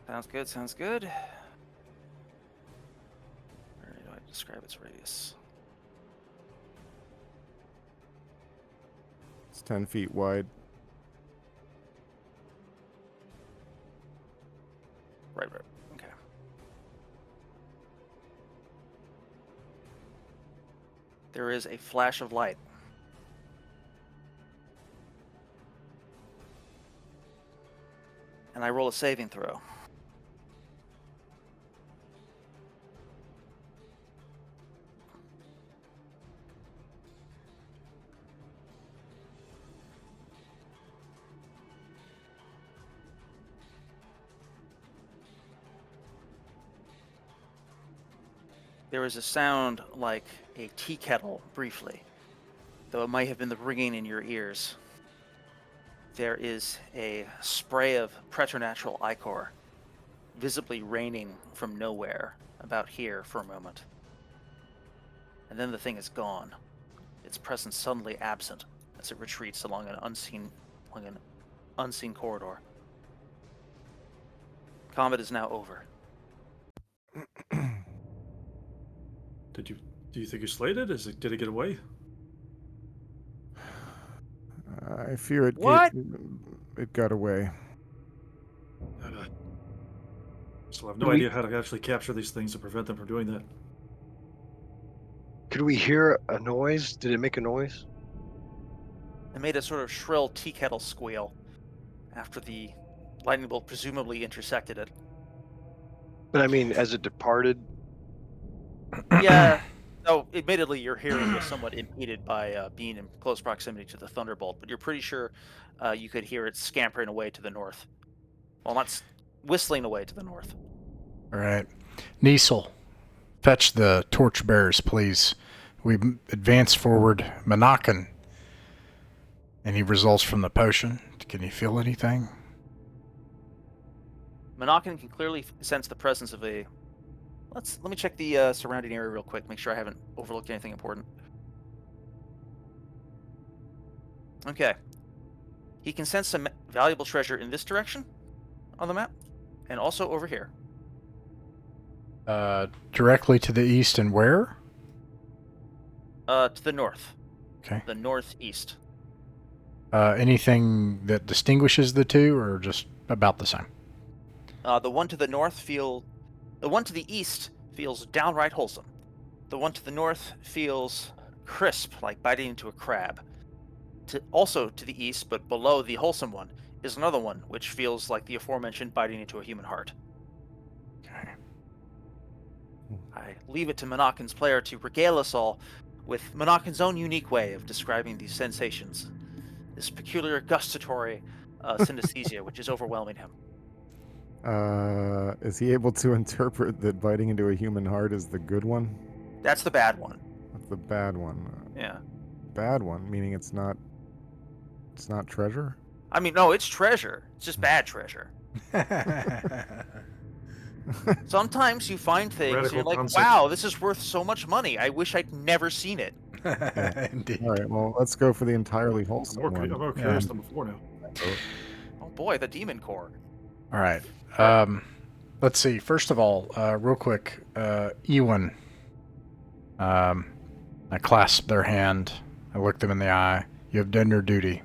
Sounds good. Sounds good. Where do I describe its radius? It's 10 feet wide. Right. Okay. There is a flash of light. And I roll a saving throw. There is a sound like a tea kettle briefly, though it might have been the ringing in your ears. There is a spray of preternatural ichor, visibly raining from nowhere, about here for a moment. and then the thing is gone. Its presence suddenly absent as it retreats along an unseen corridor. Combat is now over. Do you think you slayed it? Did it get away? I fear it. What? It got away. So I have no idea how to actually capture these things to prevent them from doing that. Could we hear a noise? Did it make a noise? It made a sort of shrill tea kettle squeal after the lightning bolt presumably intersected it. But I mean, as it departed. Yeah. So admittedly, your hearing was somewhat impeded by being in close proximity to the thunderbolt, but you're pretty sure you could hear it scampering away to the north. Well, not whistling away to the north. All right. Niesel, fetch the torchbearers, please. We advance forward. Monacan. Any results from the potion? Can you feel anything? Monacan can clearly sense the presence of a... Let me check the surrounding area real quick, make sure I haven't overlooked anything important. Okay. He can sense some valuable treasure in this direction on the map, and also over here. Directly to the east and where? To the north. Okay. The northeast. Anything that distinguishes the two, or just about the same? The one to the east feels downright wholesome. The one to the north feels crisp, like biting into a crab. Also to the east, but below the wholesome one, is another one, which feels like the aforementioned biting into a human heart. Okay. I leave it to Monacan's player to regale us all with Monacan's own unique way of describing these sensations. This peculiar gustatory synesthesia, which is overwhelming him. Is he able to interpret that biting into a human heart is the good one? That's the bad one. That's the bad one. Yeah. Bad one, meaning it's not treasure? I mean, no, it's treasure. It's just bad treasure. Sometimes you find things and you're like, concept. wow, this is worth so much money. I wish I'd never seen it. Indeed. All right, well, let's go for the entirely wholesome I'm one. more curious than before now. Oh boy, the demon core. All right. Let's see. First of all, real quick, Ewan. I clasp their hand. I look them in the eye. You have done your duty.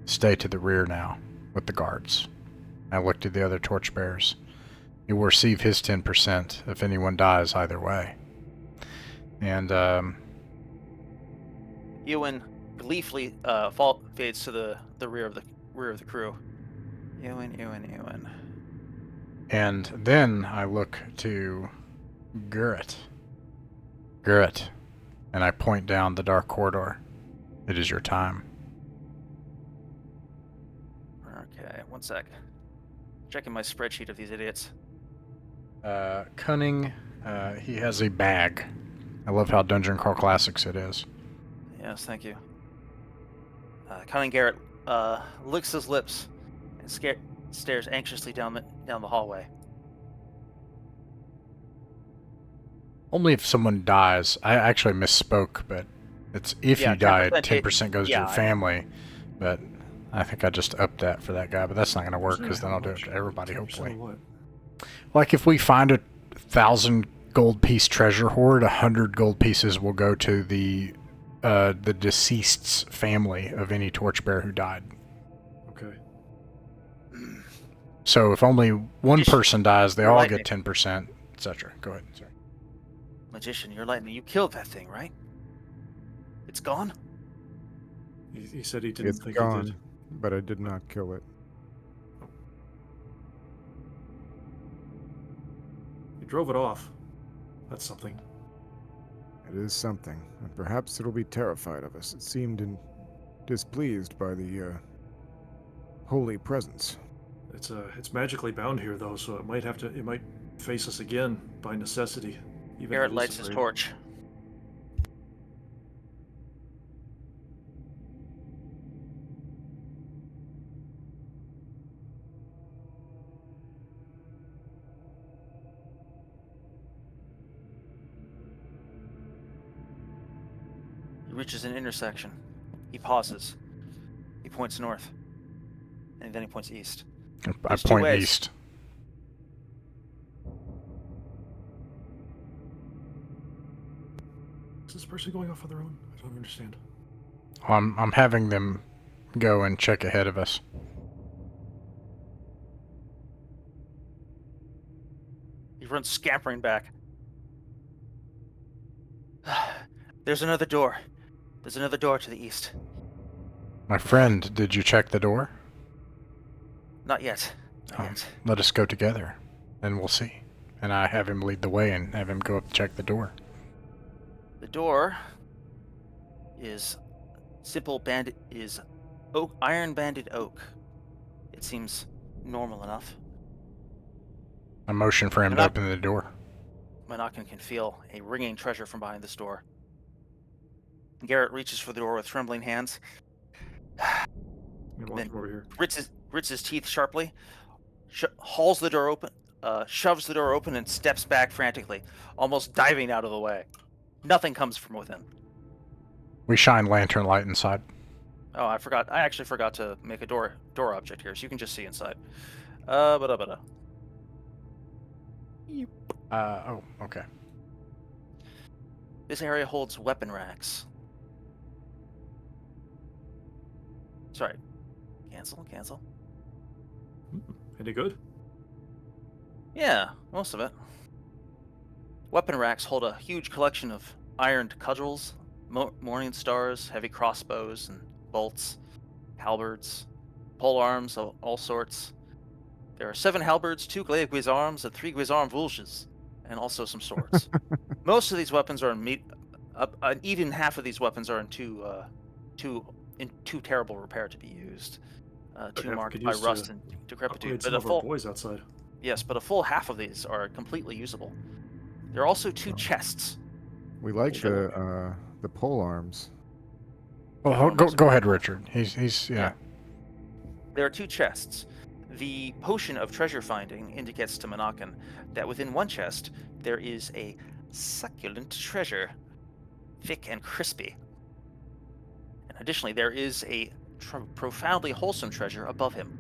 Stay to the rear now with the guards. I look to the other torchbearers. You will receive his 10% if anyone dies either way. And Ewan gleefully fades to the rear of the crew. Ewan. And then I look to Gurrit. Gurrit. And I point down the dark corridor. It is your time. Okay, one sec. Checking my spreadsheet of these idiots. Cunning. He has a bag. I love how Dungeon Crawl Classics it is. Yes, thank you. Cunning Garrett licks his lips and stares anxiously down the hallway. Only if someone dies. I actually misspoke, but it's if you die, 10% goes to your family. But I think I just upped that for that guy, but that's not going to work because then I'll do it to everybody, hopefully. Like if we find 1,000 gold piece treasure hoard, 100 gold pieces will go to the deceased's family of any torchbearer who died. Okay. So if only one person dies, they all get 10%, etc. Go ahead. Sorry. Magician, you're lightning. You killed that thing, right? It's gone? He said he didn't think gone, he did. But I did not kill it. He drove it off. That's something. It is something, and perhaps it'll be terrified of us. It seemed displeased by the holy presence. It's magically bound here though, so it might face us again by necessity. Garrett lights his torch. reaches an intersection. He pauses. He points north. And then he points east. I There's two point ways. east. Is this person going off on their own? I don't understand. I'm having them go and check ahead of us. He runs scampering back. There's another door. There's another door to the east. My friend, did you check the door? Not yet. Not Oh, yet. let us go together, and we'll see. And I have him lead the way and have him go up and check the door. The door is oak, iron banded oak. It seems normal enough. I motion for him to open the door. Monacan can feel a ringing treasure from behind this door. Garrett reaches for the door with trembling hands. I'm walking Then over here. grits his teeth sharply, hauls the door open, shoves the door open, and steps back frantically, almost diving out of the way. Nothing comes from within. We shine lantern light inside. Oh, I forgot. I actually forgot to make a door object here, so you can just see inside. Oh, okay. This area holds weapon racks. Sorry. Cancel. Any good? Yeah, most of it. Weapon racks hold a huge collection of ironed cudgels, morning stars, heavy crossbows, and bolts, halberds, pole arms of all sorts. There are 7 halberds, 2 glaive guisarmes, and 3 guisarme vulges, and also some swords. Most of these weapons are even half of these weapons are in too terrible repair to be used, too marked by rust and decrepitude. Upgrade some of our boys outside. Yes, but a full half of these are completely usable. There are also 2 chests. We like Sure. the pole arms. Well, go ahead, Richard. He's yeah. There are 2 chests. The potion of treasure finding indicates to Monacan that within one chest there is a succulent treasure, thick and crispy. And additionally, there is a profoundly wholesome treasure above him.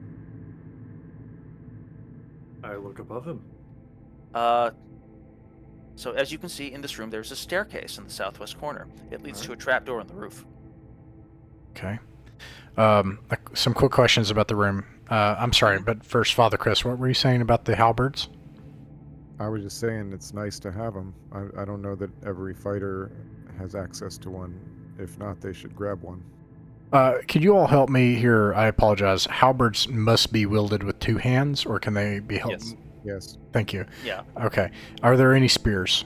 I look above him. So as you can see in this room, there's a staircase in the southwest corner. It leads to a trapdoor in the roof. Okay. Some quick questions about the room. I'm sorry, but first, Father Chris, what were you saying about the halberds? I was just saying it's nice to have them. I don't know that every fighter has access to one. If not, they should grab one. Could you all help me here? I apologize. Halberds must be wielded with 2 hands, or can they be held? Yes. Yes. Thank you. Yeah. Okay. Are there any spears?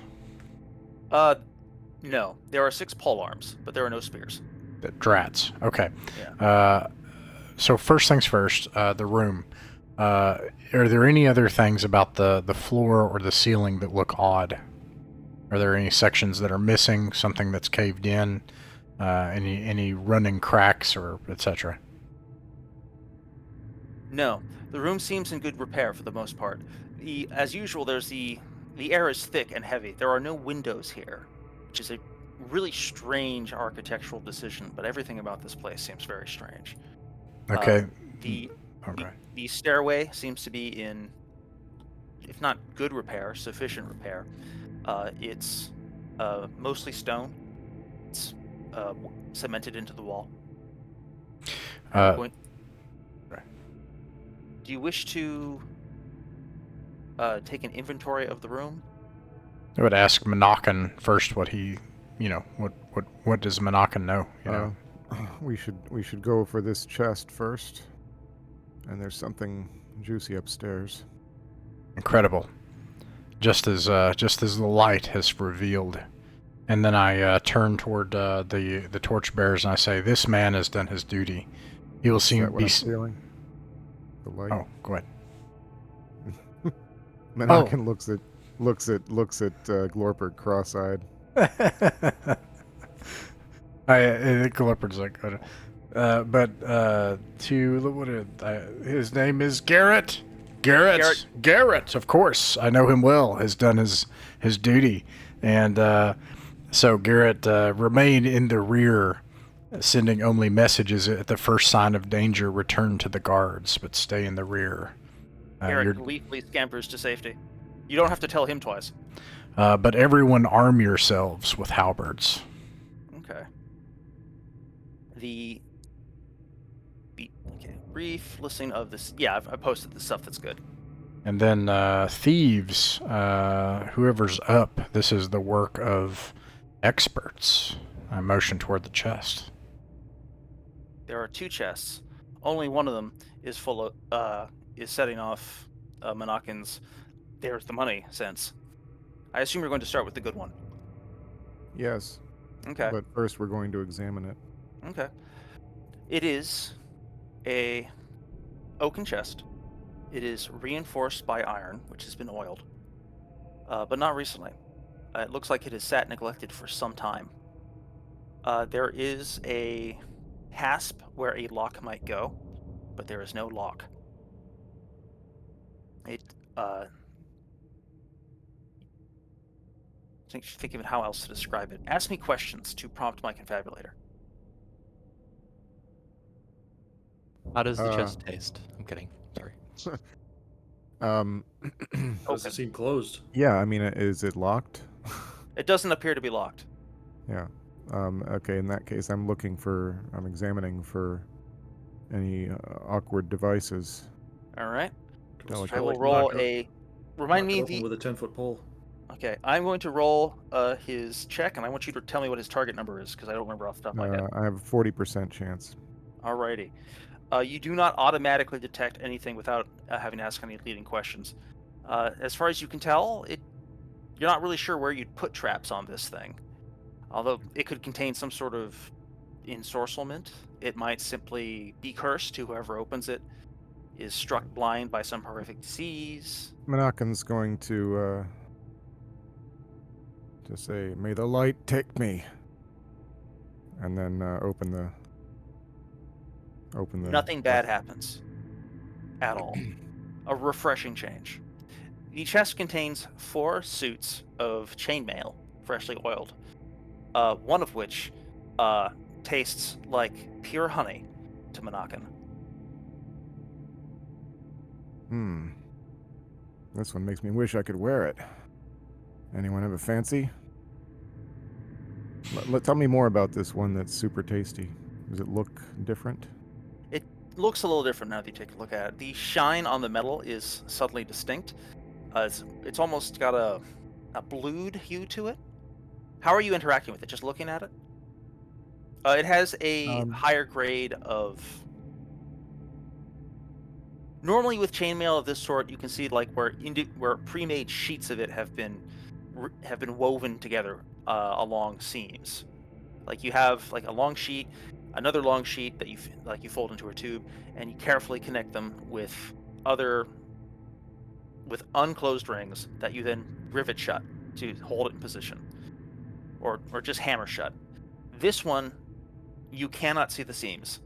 No. There are 6 pole arms, but there are no spears. Drats. Okay. Yeah. So first things first, the room. Are there any other things about the floor or the ceiling that look odd? Are there any sections that are missing, something that's caved in, any running cracks or etc.? No. The room seems in good repair for the most part. As usual, the air is thick and heavy. There are no windows here, which is a really strange architectural decision, but everything about this place seems very strange. Okay. Okay. The stairway seems to be in, if not good repair, sufficient repair. It's mostly stone. It's cemented into the wall. Do you wish to take an inventory of the room? I would ask Monacan first what he, what does Monacan know? We should go for this chest first. And there's something juicy upstairs. Incredible. Just as the light has revealed. And then I turn toward the torchbearers and I say, "This man has done his duty. He will seem What I'm feeling? The light. Oh, go ahead. Monacan looks at Glorpert cross-eyed. Glorpert's like, his name is Garrett. Garrett, of course. I know him well. Has done his duty, and So Garrett, remain in the rear, sending only messages at the first sign of danger. Return to the guards, but stay in the rear. Eric gleefully scampers to safety. You don't have to tell him twice. But everyone arm yourselves with halberds. Okay. Brief listing of this. Yeah, I posted the stuff that's good. And then thieves, whoever's up, this is the work of experts. I motion toward the chest. There are 2 chests. Only one of them is full of is setting off Monakin's "there's the money" sense. I assume you're going to start with the good one. Yes. Okay. But first we're going to examine it. Okay. It is a oaken chest. It is reinforced by iron, which has been oiled, but not recently. It looks like it has sat neglected for some time. There is a hasp where a lock might go, but there is no lock. Think of how else to describe it. Ask me questions to prompt my confabulator. How does the chest taste? I'm kidding. Sorry. Does it seem closed? Yeah, I mean, is it locked? It doesn't appear to be locked. Yeah. Okay, in that case, I'm examining for any awkward devices. All right. Let's like try, I will like, roll knock it- a. Remind knock it me open the. with a 10-foot pole. Okay, I'm going to roll his check, and I want you to tell me what his target number is, because I don't remember off the top of my head. I have a 40% chance. Alrighty. You do not automatically detect anything without having to ask any leading questions. As far as you can tell, you're not really sure where you'd put traps on this thing. Although it could contain some sort of ensorcelment, it might simply be cursed to whoever opens it, is struck blind by some horrific disease. Monakin's going to say, "May the light take me," and then open the. Nothing bad happens. At all. A refreshing change. The chest contains 4 suits of chainmail, freshly oiled. One of which tastes like pure honey to Monakin. This one makes me wish I could wear it. Anyone have a fancy? Tell me more about this one that's super tasty. Does it look different? It looks a little different now that you take a look at it. The shine on the metal is subtly distinct. It's almost got a blued hue to it. How are you interacting with it? Just looking at it? It has a higher grade of... Normally with chainmail of this sort, you can see like where pre-made sheets of it have been woven together along seams. Like you have like a long sheet, another long sheet that you fold into a tube, and you carefully connect them with unclosed rings that you then rivet shut to hold it in position, or just hammer shut. This one, you cannot see the seams.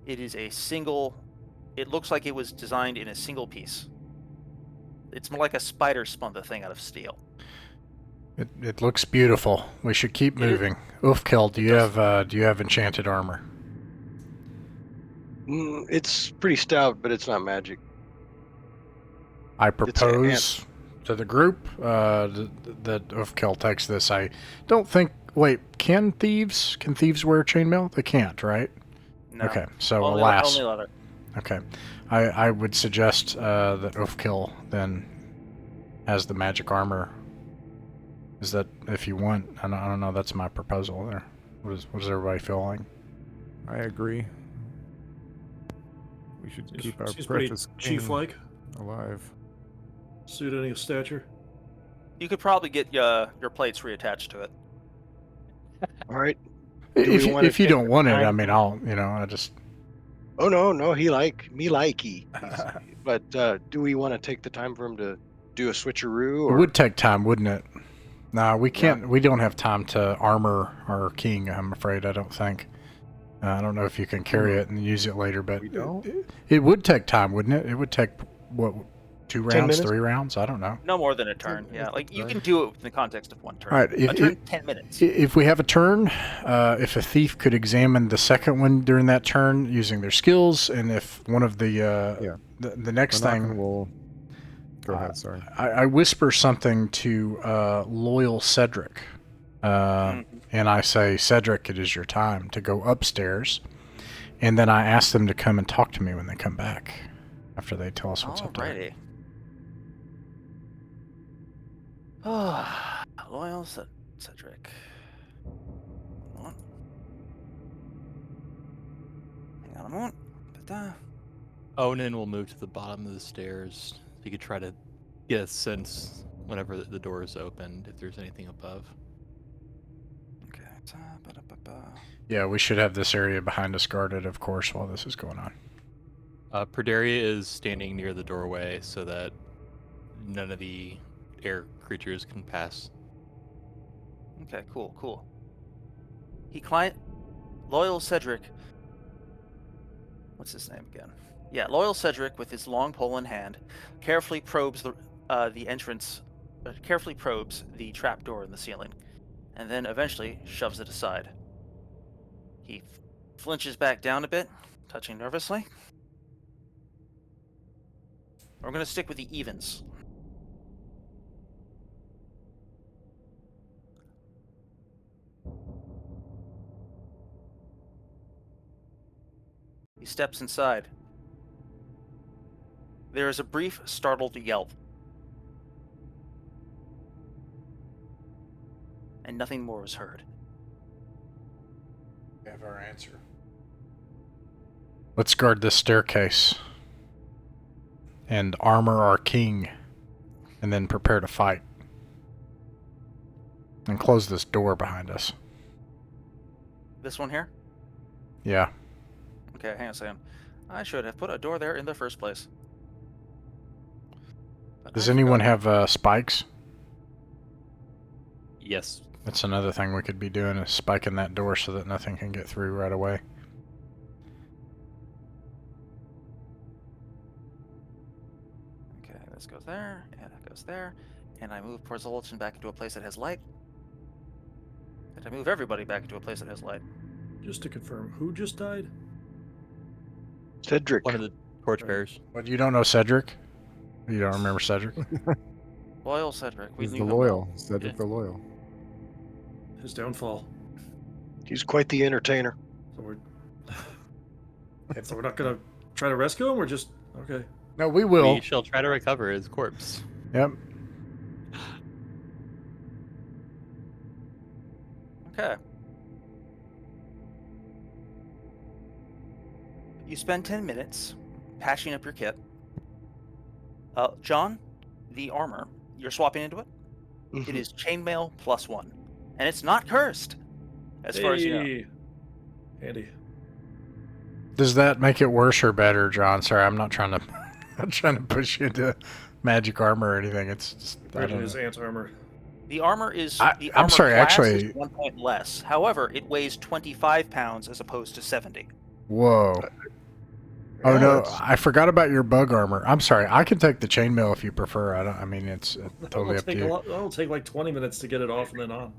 It is a single. It looks like it was designed in a single piece. It's more like a spider spun the thing out of steel. It looks beautiful. We should keep moving. Ufkel, do you have enchanted armor? It's pretty stout, but it's not magic. I propose to the group that Ufkel takes this. I don't think. Wait, can thieves wear chainmail? They can't, right? No. Okay, so only alas. Only leather. Okay, I would suggest that Ufkel then has the magic armor. Is that if you want? I don't know. That's my proposal there. What does everybody feel like? I agree. We should keep our She's pretty precious chief-like. alive. Suited of stature. You could probably get your plates reattached to it. All right. If you don't want it, I mean, I just. Oh no, he likey. But do we want to take the time for him to do a switcheroo? Or... It would take time, wouldn't it? No, we can't. Yeah. We don't have time to armor our king. I'm afraid. I don't think. I don't know if you can carry it and use it later, but we don't? It would take time, wouldn't it? It would take what 2 10 rounds, minutes? 3 rounds? I don't know. No more than a turn. Yeah, like you can do it in the context of one turn. All right, A turn, 10 minutes. If we have a turn, if a thief could examine the second one during that turn using their skills, and if one of the next thing, will go ahead. Sorry. I whisper something to loyal Cedric, and I say, Cedric, it is your time to go upstairs, and then I ask them to come and talk to me when they come back after they tell us what's up there. Loyal Cedric. Hold on. Hang on a moment. Onan will move to the bottom of the stairs. You could try to get a sense whenever the door is opened if there's anything above. Okay. Yeah, we should have this area behind us guarded, of course, while this is going on. Perdaria is standing near the doorway so that none of the air creatures can pass. Okay, cool. Loyal Cedric. What's his name again? Yeah, Loyal Cedric, with his long pole in hand, carefully probes the entrance. Carefully probes the trapdoor in the ceiling, and then eventually shoves it aside. He flinches back down a bit, touching nervously. We're going to stick with the evens. He steps inside. There is a brief, startled yelp. And nothing more is heard. We have our answer. Let's guard this staircase and armor our king, and then prepare to fight. And close this door behind us. This one here? Yeah. Okay, hang on a second. I should have put a door there in the first place. But Does I anyone forgot. have spikes? Yes. That's another thing we could be doing, is spiking that door so that nothing can get through right away. Okay, this goes there, and that goes there. And I move Porzolchin back into a place that has light. And I move everybody back into a place that has light. Just to confirm, who just died? Cedric. One of the torchbearers. But you don't know Cedric? You don't remember Cedric? Loyal Cedric. We He's knew the him loyal. well. Cedric Yeah. the loyal. His downfall. He's quite the entertainer. So we're not gonna try to rescue him. We're just okay. No, we will. We shall try to recover his corpse. Yep. Okay. You spend 10 minutes patching up your kit. John, the armor, you're swapping into it. It is chainmail +1. And it's not cursed, as far as you know. Hey. Handy. Does that make it worse or better, John? Sorry, I'm not trying to push you into magic armor or anything. It's just I Imagine don't his know. ant armor. The armor is. The I'm armor sorry, class actually- is 1 point less. However, it weighs 25 pounds as opposed to 70. Whoa. Oh Yeah, no, that's- I forgot about your bug armor. I'm sorry. I can take the chainmail if you prefer. It's totally up to you. It'll take like 20 minutes to get it off and then on.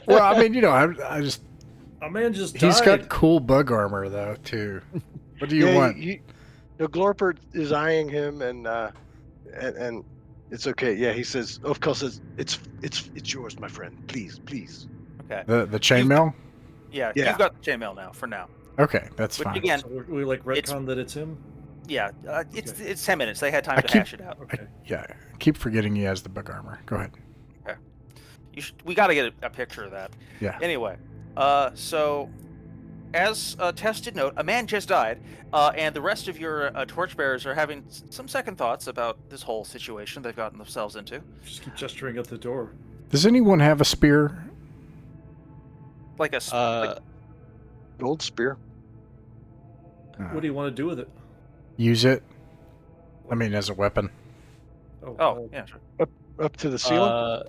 Well, I mean, I just A man just he's died. got cool bug armor though too. What do you Yeah, want? Glorpert is eyeing him, and it's okay. Yeah, he says, of course, it's yours, my friend. Please. Okay. The chainmail? Yeah, Yeah. you've got the chainmail now, for now. Okay, that's Which fine. again, So we like retcon It's- that it's him. yeah, it's Okay. it's 10 minutes. They had time I to keep- hash it out. Okay. Yeah, I keep forgetting he has the bug armor. Go ahead. We got to get a picture of that. Yeah. Anyway, so as Tess did note, a man just died, and the rest of your torchbearers are having some second thoughts about this whole situation they've gotten themselves into. Just keep gesturing at the door. Does anyone have a spear? Like a Gold spear. What do you want to do with it? Use it. I mean, as a weapon. oh yeah, sure. Up to the ceiling.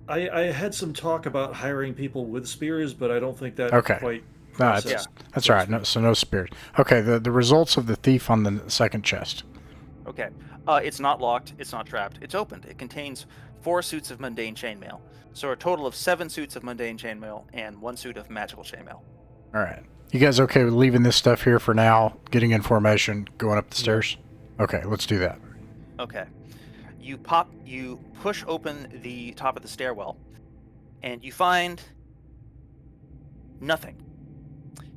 I had some talk about hiring people with spears, but I don't think that Okay. quite. No, process- that's all right. No, so no spears. Okay, the results of the thief on the second chest. Okay. It's not locked. It's not trapped. It's opened. It contains 4 suits of mundane chainmail. So a total of 7 suits of mundane chainmail and 1 suit of magical chainmail. All right. You guys okay with leaving this stuff here for now, getting in formation, going up the stairs? Okay, let's do that. Okay. You push open the top of the stairwell, and you find nothing.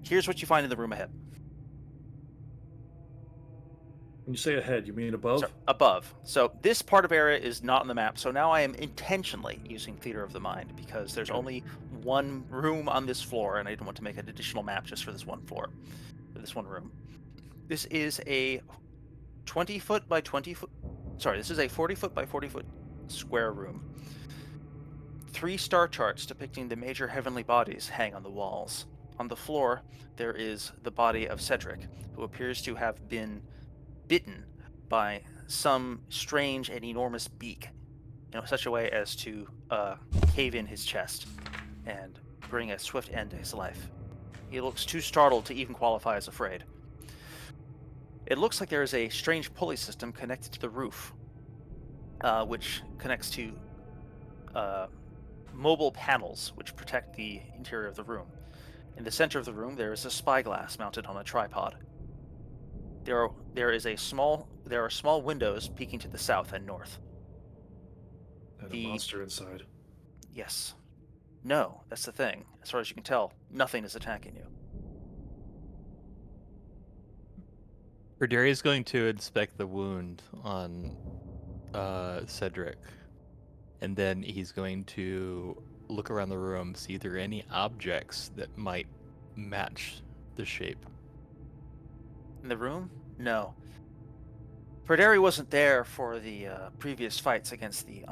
Here's what you find in the room ahead. When you say ahead, you mean above? So, above. So this part of area is not on the map. So now I am intentionally using Theater of the Mind because there's only one room on this floor, and I didn't want to make an additional map just for this one floor, for this one room. This is a 20-foot by 20-foot. Sorry, this is a 40-foot by 40-foot square room. 3 star charts depicting the major heavenly bodies hang on the walls. On the floor, there is the body of Cedric, who appears to have been bitten by some strange and enormous beak in such a way as to cave in his chest and bring a swift end to his life. He looks too startled to even qualify as afraid. It looks like there is a strange pulley system connected to the roof, which connects to mobile panels which protect the interior of the room. In the center of the room, there is a spyglass mounted on a tripod. There are small windows peeking to the south and north. And a monster inside. Yes. No, that's the thing. As far as you can tell, nothing is attacking you. Berderi is going to inspect the wound on Cedric, and then he's going to look around the room, see if there are any objects that might match the shape. In the room? No. Berderi wasn't there for the previous fights against the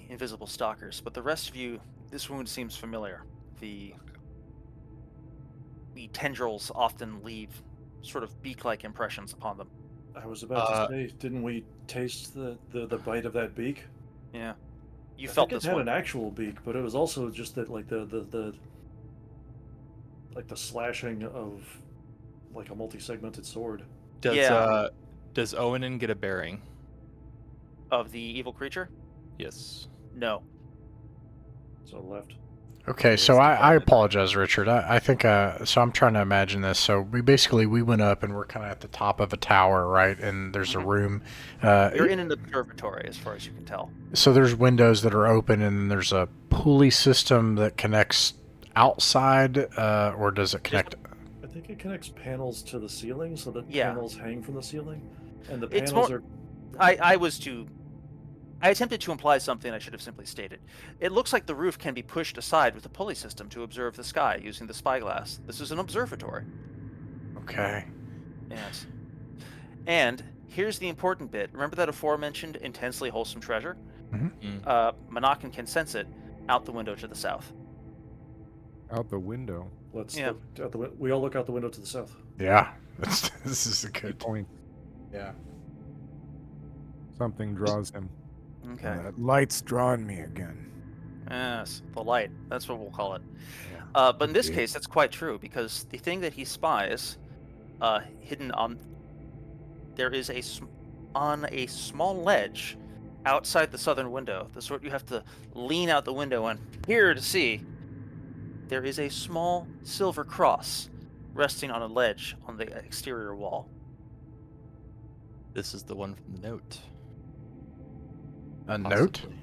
invisible stalkers, but the rest of you, this wound seems familiar. The tendrils often leave sort of beak-like impressions upon them. I was about to say, didn't we taste the bite of that beak? Yeah. You I felt think this it had one. an actual beak, but it was also just that like the slashing of like a multi-segmented sword. Does Owenin get a bearing? Of the evil creature? Yes. No. So left. Okay, so I apologize, Richard. I think, so I'm trying to imagine this. So we went up and we're kind of at the top of a tower, right? And there's a room. You're in an observatory, as far as you can tell. So there's windows that are open and there's a pulley system that connects outside, or does it connect? I think it connects panels to the ceiling so that Yeah. panels hang from the ceiling. And the It's panels more- are... I attempted to imply something I should have simply stated. It looks like the roof can be pushed aside with a pulley system to observe the sky using the spyglass. This is an observatory. Okay. Yes. And here's the important bit. Remember that aforementioned intensely wholesome treasure? Monacan can sense it out the window to the south. Out the window. Let's Yeah. look out the we all look out the window to the south. Yeah. This is a Good good. point. Yeah. Something draws him. Okay. That light's drawing me again. Yes, the light. That's what we'll call it. Yeah. But in this Okay. case, that's quite true, because the thing that he spies, hidden on... There is on a small ledge outside the southern window, the sort you have to lean out the window and peer to see. There is a small silver cross resting on a ledge on the exterior wall. This is the one from the note. A note? Possibly.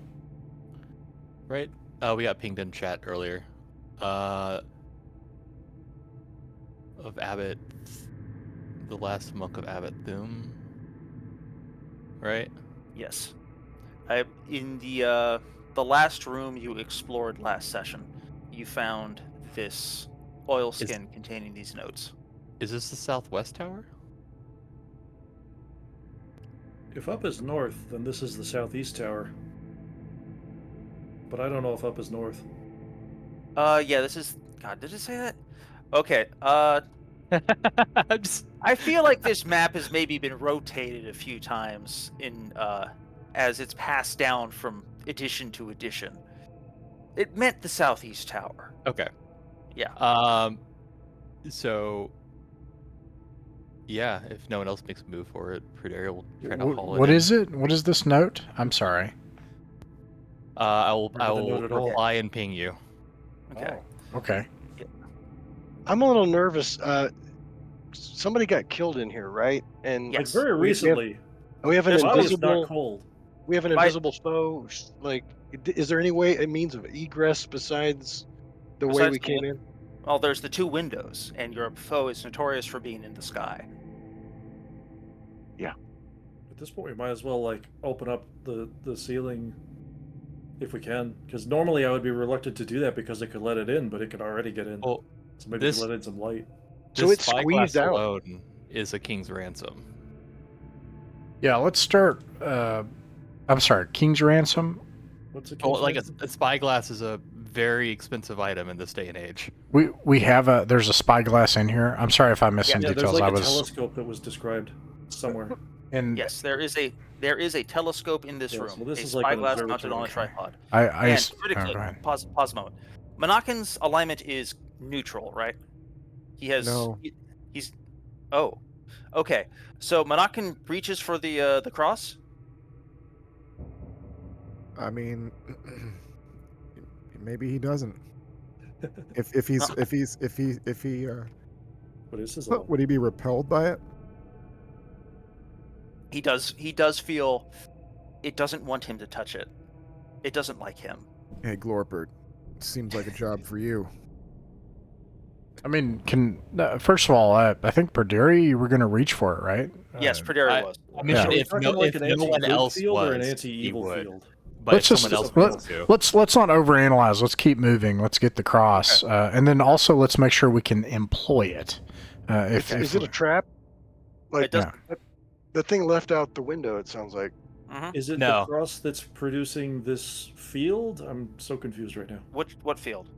Right? We got pinged in chat earlier. Of Abbot, the last monk of Abbot Thum. Right? Yes. In the last room you explored last session, you found this oilskin containing these notes. Is this the southwest tower? If up is north, then this is the southeast tower. But I don't know if up is north. Yeah, this is... God, did it say that? Okay, Just- I feel like this map has maybe been rotated a few times as it's passed down from edition to edition. It meant the southeast tower. Okay. Yeah. So Yeah, if no one else makes a move for it, Pruderi will try to haul it What in. is it? What is this note? I'm sorry. I will Remember the note at all? reply and ping you. Okay. Okay. I'm a little nervous. Somebody got killed in here, right? And Like Yes. very We have- recently. we have an His body is invisible. not cold. We have an By- invisible foe. Like, is there any way, a means of egress besides the way Besides we the came win- in? Well, there's the two windows, and your foe is notorious for being in the sky. At this point, we might as well like open up the ceiling if we can, because normally I would be reluctant to do that because it could let it in, but it could already get in. Well, So maybe this- let in some light. So this it's spyglass squeezed out. alone is a king's ransom. Yeah, let's start. I'm sorry, King's Ransom. What's it? Oh, like a spyglass is a very expensive item in this day and age. We have there's a spyglass in here. I'm sorry if I missed some Yeah, there's details. like I a was telescope that was described somewhere. and Yes, there is a telescope in this Yeah, room. so this a is like an spyglass mounted observatory. on a Okay. tripod. I And oh, critically, go ahead. pause a moment. Monakin's alignment is neutral, right? He has. No. He's. Oh, okay. So Monakin reaches for the cross. I mean, maybe he doesn't. If he What is his? would he be repelled by it? He does. He does feel. It doesn't want him to touch it. It doesn't like him. Hey, Glorpert, seems like a job for you. I mean, first of all, I think Perdiri, you were going to reach for it, right? Yes, Uh, Perdiri was. I mean, Yeah. Are we if talking no, like if an no one anti-good else field or an was, he anti-evil would. field? But Let's if just someone else let- wants to. let's not overanalyze. Let's keep moving. Let's get the cross, and then also let's make sure we can employ it. If Is it a trap? Like, It does. yeah. the thing left out the window, it sounds like. Mhm. Is it No. the cross that's producing this field? I'm so confused right now. What field?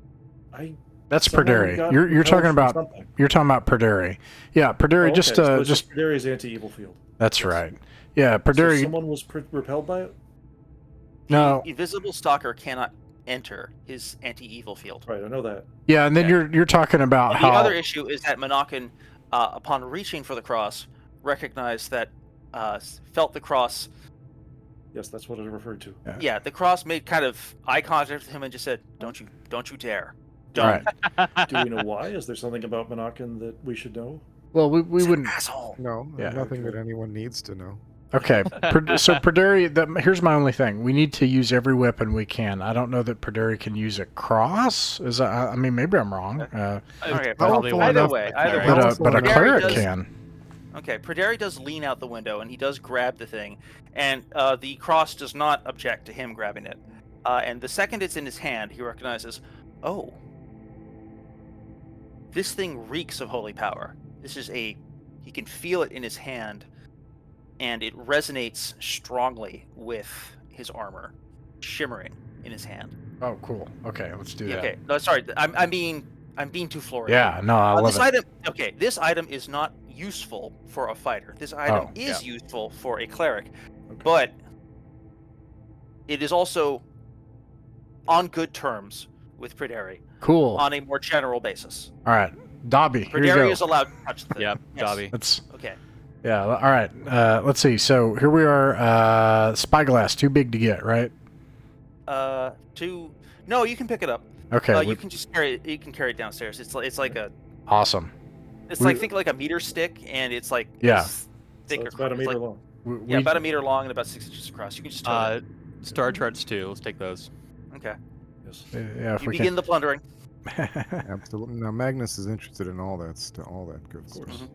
That's Someone Perdiri. got You're repelled talking from about something. Perdiri. Yeah, Perdiri. Oh, Just okay, so it's just Perdiri's anti-evil field. that's yes. right. Yeah, So Perdiri. someone was repelled by it. No. The invisible stalker cannot enter his anti-evil field. Right, I know that. Yeah, and then Okay. you're talking about And how the other issue is that Monakin, upon reaching for the cross, recognized that, felt the cross. Yes, that's what I referred to. Yeah, the cross made kind of eye contact with him and just said, don't you dare. Don't. Right. Do we know why? Is there something about Monakin that we should know? Well, we He's an wouldn't. asshole. No, Yeah. nothing Okay. that anyone needs to know. Okay, so Perdiri, here's my only thing. We need to use every weapon we can. I don't know that Perdiri can use a cross. I mean, maybe I'm wrong. Okay, Probably powerful won't. either way, enough. But a Perdiri cleric does- can. Okay, Perdiri does lean out the window and he does grab the thing, and the cross does not object to him grabbing it. And the second it's in his hand, he recognizes, oh, this thing reeks of holy power. He can feel it in his hand, and it resonates strongly with his armor, shimmering in his hand. Oh, cool. Okay, let's do that. Okay, no, sorry, I'm being too florid. Yeah, no, I love This it. item, okay, this item is not useful for a fighter. This item Oh, is yeah. useful for a cleric, Okay. but it is also on good terms with Perdiri Cool. on a more general basis. All right, Dobby, here you Perdiri go. is allowed to touch the thing. Yep, Yes. Dobby. Let's. Okay. Yeah. All right. Let's see. So here we are. Spyglass, too big to get, right? No, you can pick it up. Okay. You can just carry it. You can carry it downstairs. It's like a. Awesome. It's We- like think like a meter stick, and it's like Yeah. it's So thick it's about a across- meter like- long. Yeah, about a meter long and about 6 inches across. You can just tote it. Star charts too. Let's take those. Okay. Yes. Yeah, if You we begin the plundering. can. Absolutely. Now Magnus is interested in all that good Of course. stuff.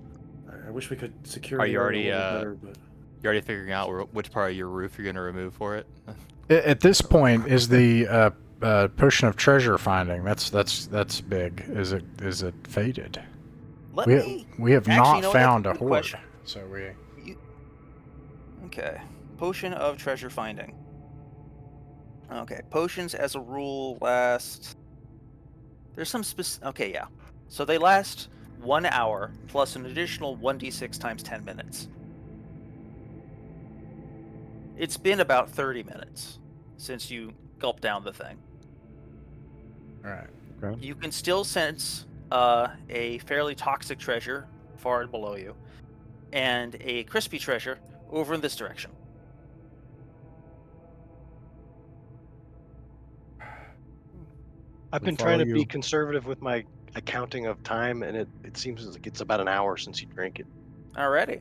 I wish we could secure. Are the you area already, a little better, but You're already figuring out which part of your roof you're going to remove for it. At this point, is the potion of treasure finding? That's big. Is it faded? Let me. We have Actually, not you know what? found That's a a good hoard. question. So we. Okay. Potion of treasure finding. Okay. Potions, as a rule, last. There's some Okay, yeah. So they last 1 hour plus an additional 1d6 times 10 minutes. It's been about 30 minutes since you gulped down the thing. All right. You can still sense a fairly toxic treasure far below you. and a crispy treasure over in this direction. I've We been trying to follow be you. conservative with my accounting of time, and it seems like it's about an hour since you drank it. Alrighty.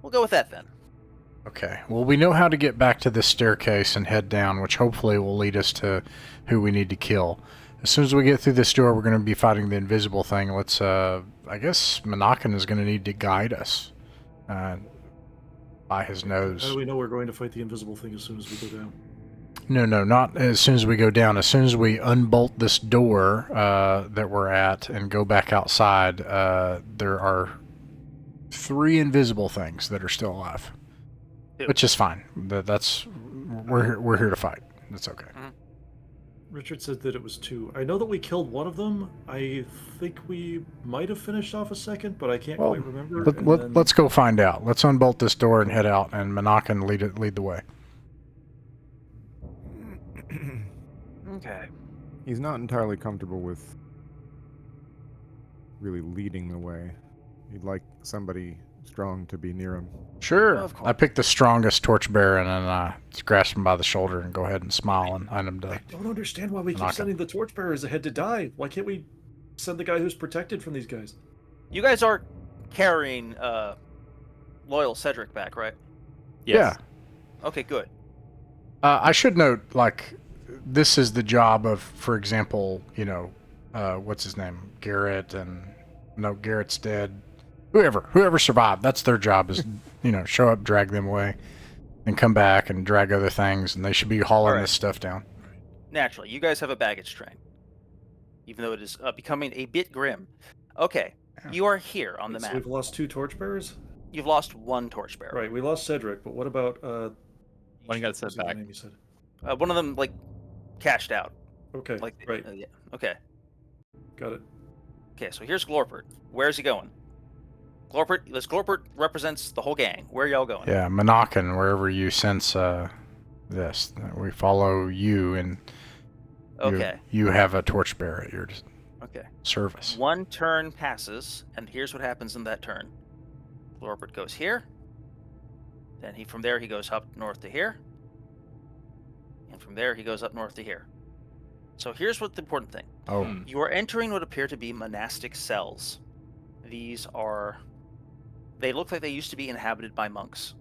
We'll go with that then. Okay. Well, we know how to get back to this staircase and head down, which hopefully will lead us to who we need to kill. As soon as we get through this door, we're going to be fighting the invisible thing. Let's, I guess Monacan is going to need to guide us by his How nose. do we know we're going to fight the invisible thing as soon as we go down? No, not as soon as we go down. As soon as we unbolt this door that we're at and go back outside, there are 3 invisible things that are still alive. Ew. Which is fine. We're here to fight. That's okay. Richard said that it was 2. I know that we killed one of them. I think we might have finished off a second, but I can't Well, quite remember. Let's go find out. Let's unbolt this door and head out, and Monacan lead the way. Okay. He's not entirely comfortable with really leading the way. He'd like somebody strong to be near him. Sure. Of course. I pick the strongest torchbearer and then just grasp him by the shoulder and go ahead and smile and hand him I to. don't understand why we keep Monacan. sending the torchbearers ahead to die. Why can't we send the guy who's protected from these guys? You guys are carrying loyal Cedric back, right? Yes. Okay, good. I should note, this is the job of, for example, what's his name? Garrett and... No, Garrett's dead. Whoever survived, that's their job is, show up, drag them away, and come back and drag other things, and they should be hauling Alright. this stuff down. Naturally, you guys have a baggage train, even though it is becoming a bit grim. Okay, Yeah. you are here on the So map. we've lost 2 torchbearers? You've lost 1 torchbearer. Right, we lost Cedric, but what about... One got what sent was the back. name you said? One of them, cashed out. Okay, right, Yeah. Okay. got it. Okay, so here's Glorpert. Where's he going? Glorpert represents the whole gang. Where are y'all going? Yeah, Monacan, wherever you sense this, we follow you, and Okay. you have a torchbearer at your Okay. service. 1 turn passes, and here's what happens in that turn. Glorpert goes here. Then from there he goes up north to here. And from there he goes up north to here. So here's what the important thing. Oh, You are entering what appear to be monastic cells. They look like they used to be inhabited by monks.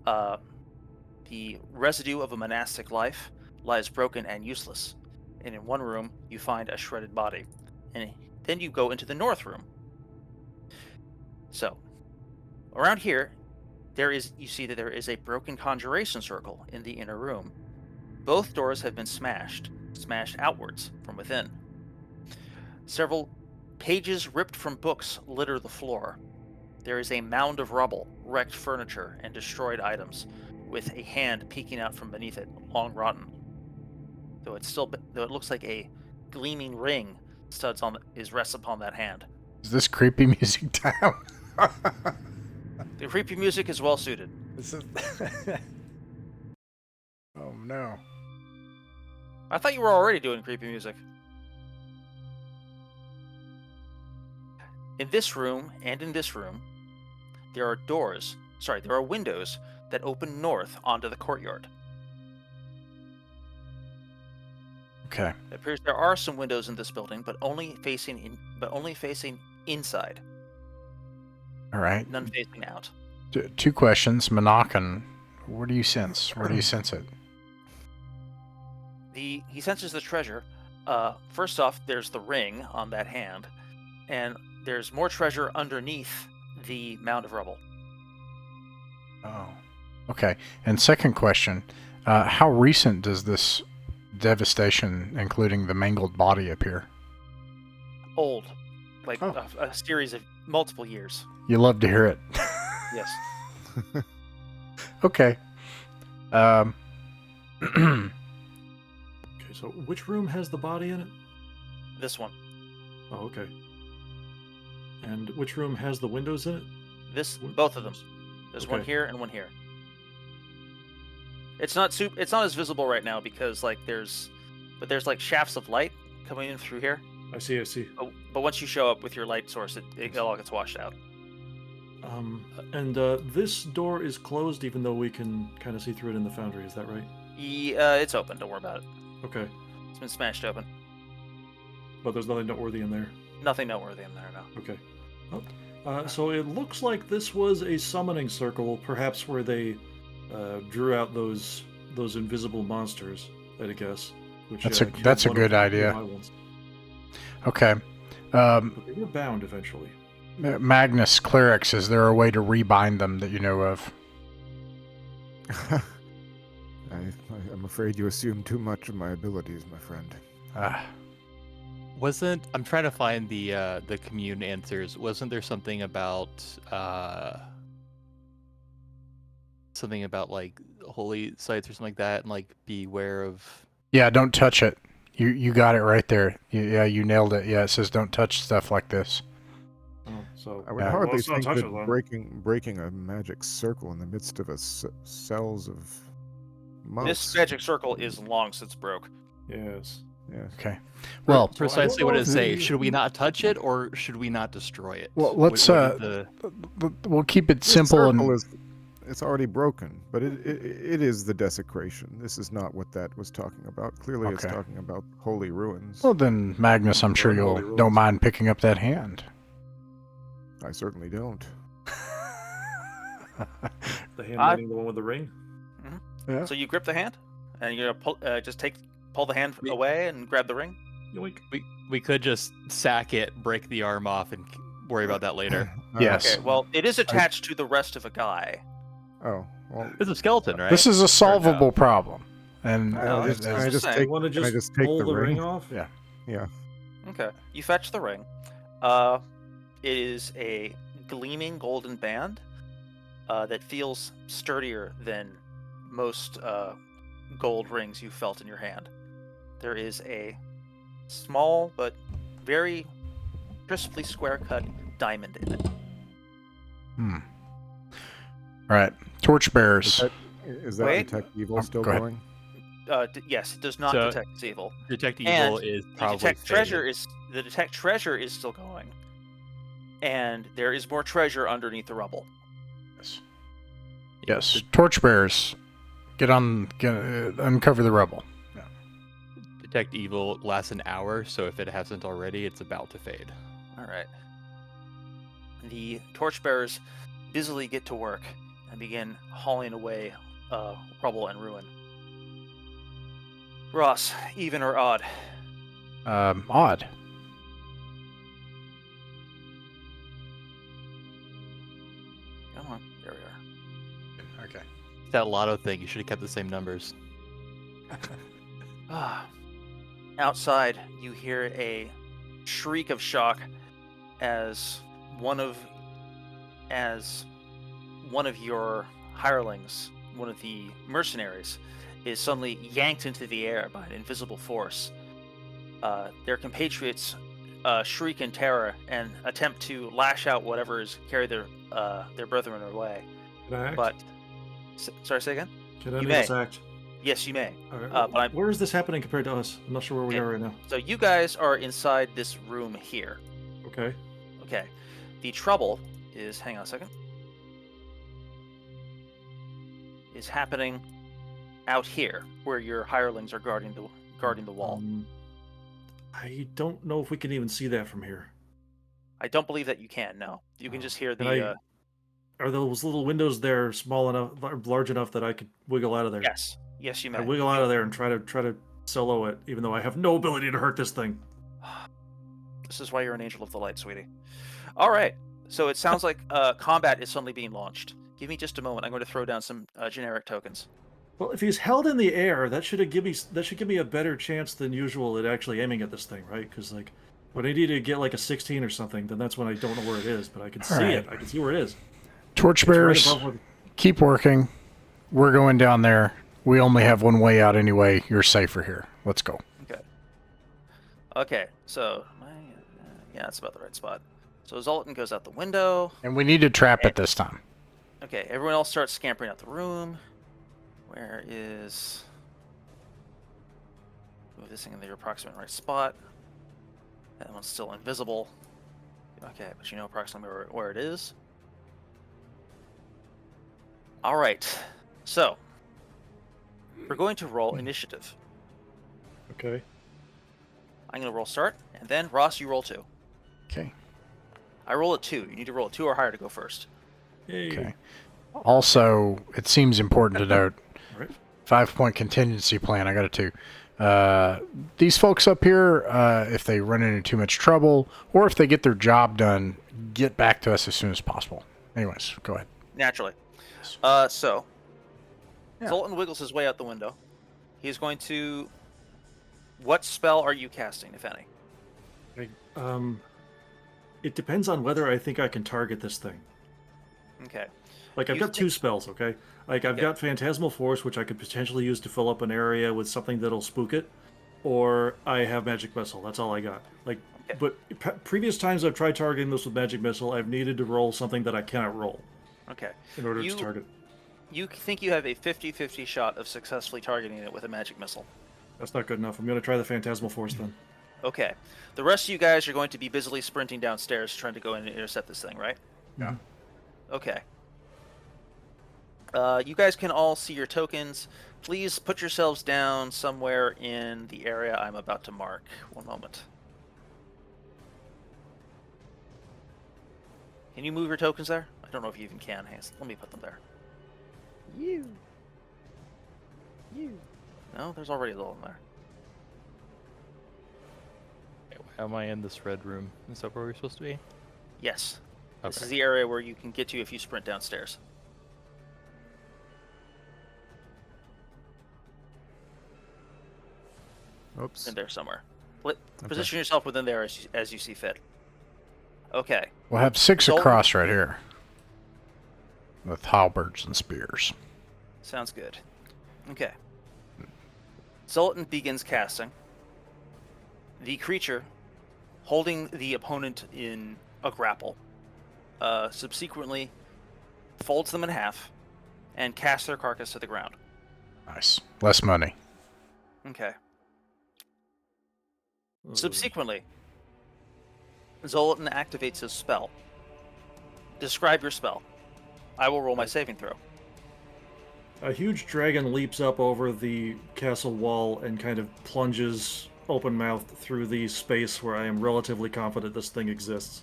The residue of a monastic life lies broken and useless. And in one room, you find a shredded body. And then you go into the north room. So, around here, you see that there is a broken conjuration circle in the inner room. Both doors have been smashed outwards from within. Several pages ripped from books litter the floor. There is a mound of rubble, wrecked furniture, and destroyed items, with a hand peeking out from beneath it, long rotten. Though it looks like a gleaming ring rests upon that hand. is this creepy music time? The creepy music is well suited. Oh no. I thought you were already doing creepy music. In this room and in this room, there are windows that open north onto the courtyard. Okay. It appears there are some windows in this building, but only facing inside, All right. none facing out. 2 questions. Monacan, where do you sense? Where do you sense it? He senses the treasure. First off, there's the ring on that hand, and there's more treasure underneath the mound of rubble. Oh. Okay. And second question, how recent does this devastation, including the mangled body, appear? Old, Oh. a series of multiple years. You love to hear it. Yes. Okay. Okay, so which room has the body in it? This one. Oh, okay. And which room has the windows in it? Both of them. There's one Okay. here and one here. It's not as visible right now because there's shafts of light coming in through here. I see. But once you show up with your light source, it all gets washed out. And this door is closed, even though we can kind of see through it in the foundry. Is that right? It's open. Don't worry about it. Okay. It's been smashed open. But there's nothing noteworthy in there. Nothing noteworthy in there, no. Okay. Oh. So it looks like this was a summoning circle, perhaps where they drew out those invisible monsters. I'd guess. Which, That's a good idea. Okay. But they were bound eventually. Magnus clerics, is there a way to rebind them that you know of? I'm afraid you assume too much of my abilities, my friend. I'm trying to find the commune answers. Wasn't there something about like holy sites or something like that, and like beware of? Yeah, don't touch it. You got it right there. You nailed it. Yeah, it says don't touch stuff like this. Oh, so I would hardly think that breaking a magic circle in the midst of cells of monks. This magic circle is long since broke. Yes. Yes. Okay. Well, precisely what it say. Should we not touch it, or should we not destroy it? Well, let's we'll keep it simple and. It's already broken, but it is the desecration. This is not what that was talking about. Clearly, It's talking about holy ruins. Well, then, Magnus, I'm sure you don't mind picking up that hand. I certainly don't. The hand being the one with the ring? Mm-hmm. Yeah. So you grip the hand, and you're gonna pull the hand away and grab the ring? Yoink. We could just sack it, break the arm off, and worry about that later. Yes. Okay, well, it is attached to the rest of a guy. Oh, well. It's a skeleton, right? This is a solvable problem. And Can I just take pull the ring off? Yeah. Yeah. Okay. You fetch the ring. It is a gleaming golden band that feels sturdier than most gold rings you've felt in your hand. There is a small but very crisply square-cut diamond in it. All right. Torchbearers. Is that detect evil still going? Yes, it does not detect evil. Detect evil is probably the detect treasure is still going, and there is more treasure underneath the rubble. Yes. Torchbearers, uncover the rubble. Yeah. Detect evil lasts an hour, so if it hasn't already, it's about to fade. All right. The torchbearers busily get to work and begin hauling away rubble and ruin. Ross, even or odd? Odd. Come on, there we are. Okay. That lotto thing, you should have kept the same numbers. Outside, you hear a shriek of shock as one of your hirelings, one of the mercenaries, is suddenly yanked into the air by an invisible force. Their compatriots shriek in terror and attempt to lash out whatever is carry their brethren away. Can I act? But sorry, say again. Can any of us act? Yes, you may. All right. But where is this happening compared to us? I'm not sure where we are right now. So you guys are inside this room here. Okay. Okay. The trouble is, hang on a second, is happening out here, where your hirelings are guarding the wall. I don't know if we can even see that from here. I don't believe that you can. No, you can just hear the. Are those little windows there small enough, large enough that I could wiggle out of there? Yes, you may. I wiggle out of there and try to solo it, even though I have no ability to hurt this thing. This is why you're an angel of the light, sweetie. All right. So it sounds like combat is suddenly being launched. Give me just a moment. I'm going to throw down some generic tokens. Well, if he's held in the air, that should give me a better chance than usual at actually aiming at this thing, right? Because like, when I need to get like a 16 or something, then that's when I don't know where it is, but I can see it. I can see where it is. Torchbearers, keep working. We're going down there. We only have one way out anyway. You're safer here. Let's go. Okay. So, yeah, that's about the right spot. So Zoltan goes out the window. And we need to trap it this time. Okay, everyone else starts scampering out the room. Where is... Move this thing in the approximate right spot. That one's still invisible. Okay, but you know approximately where it is. All right. So we're going to roll initiative. Okay. I'm going to roll start, and then Ross, you roll 2. Okay. I roll a 2. You need to roll a 2 or higher to go first. Yay. Okay. Also, it seems important to note, All right. 5-point contingency plan. I got a 2. These folks up here, if they run into too much trouble, or if they get their job done, get back to us as soon as possible. Anyways, go ahead. Naturally. So Yeah. Zoltan wiggles his way out the window. He's going to... What spell are you casting, if any? It depends on whether I think I can target this thing. Okay. Like, I've You got 2 spells, okay? Like, I've Okay. got Phantasmal Force, which I could potentially use to fill up an area with something that'll spook it, or I have Magic Missile. That's all I got. Like, Okay. but previous times I've tried targeting this with Magic Missile, I've needed to roll something that I cannot roll Okay. in order to target. You think you have a 50-50 shot of successfully targeting it with a magic missile. That's not good enough. I'm going to try the Phantasmal Force then. Okay. The rest of you guys are going to be busily sprinting downstairs trying to go in and intercept this thing, right? Yeah. Okay. You guys can all see your tokens. Please put yourselves down somewhere in the area I'm about to mark. One moment. Can you move your tokens there? I don't know if you even can. Let me put them there. You. No, there's already a little in there. How am I in this red room? Is that where we're supposed to be? Yes. This Okay. is the area where you can get to if you sprint downstairs. Oops. In there somewhere. Position yourself within there as you see fit. Okay. We'll have 6 Zoltan- across right here. With halberds and spears. Sounds good. Okay. Zoltan begins casting. The creature, holding the opponent in a grapple, subsequently folds them in half and casts their carcass to the ground. Nice. Less money. Okay. Subsequently, Zoltan activates his spell. Describe your spell. I will roll my saving throw. A huge dragon leaps up over the castle wall and kind of plunges open-mouthed through the space where I am relatively confident this thing exists.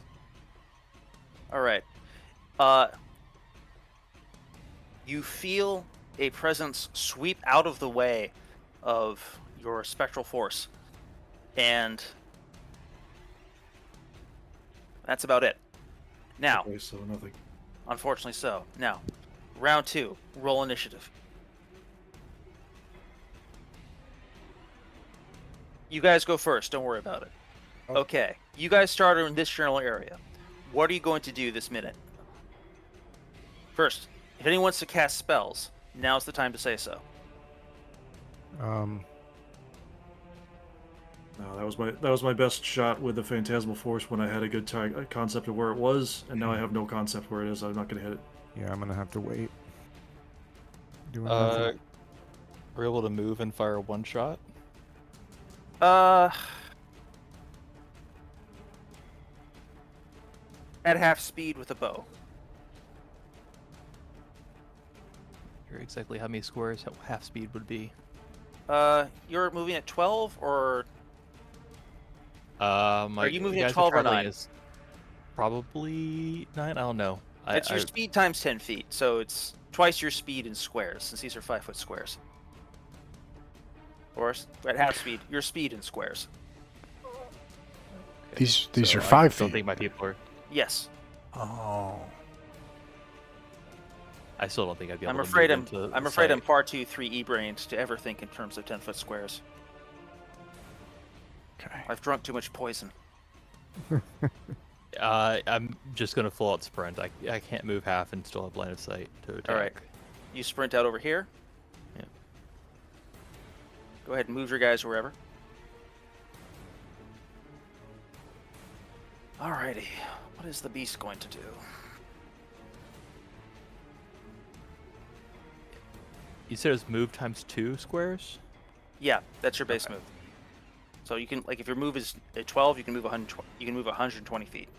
All right. You feel a presence sweep out of the way of your spectral force, and that's about it. Now, Okay, so nothing. unfortunately so. Now, round 2, roll initiative. You guys go first, don't worry about it. Okay, you guys start in this general area. What are you going to do this minute? First, if anyone wants to cast spells, now's the time to say so. No, that was my best shot with the Phantasmal Force when I had a good concept of where it was, and now I have no concept where it is. I'm not going to hit it. Yeah, I'm gonna have to wait. Doing nothing. We're able to move and fire one shot. At half speed with a bow. Here, exactly how many squares half speed would be? You're moving at 12 or Are you moving at 12 or 9? Is probably 9. I don't know. It's your speed times 10 feet, so it's twice your speed in squares, since these are 5-foot squares. Or at half speed, your speed in squares. These So are 5 I don't feet. think my people are. Yes. Oh. I still don't think I'd be able I'm to afraid move into I'm the afraid I'm site. far too 3E-brained to ever think in terms of 10-foot squares. Okay. I've drunk too much poison. I'm just gonna full out sprint. I can't move half and still have line of sight to attack. All right. You sprint out over here. Yeah. Go ahead and move your guys wherever. Alrighty. What is the beast going to do? You said it's move times 2 squares? Yeah, that's your base Okay. move. So you can, like, if your move is at 12, you can move 120. You can move 120 feet.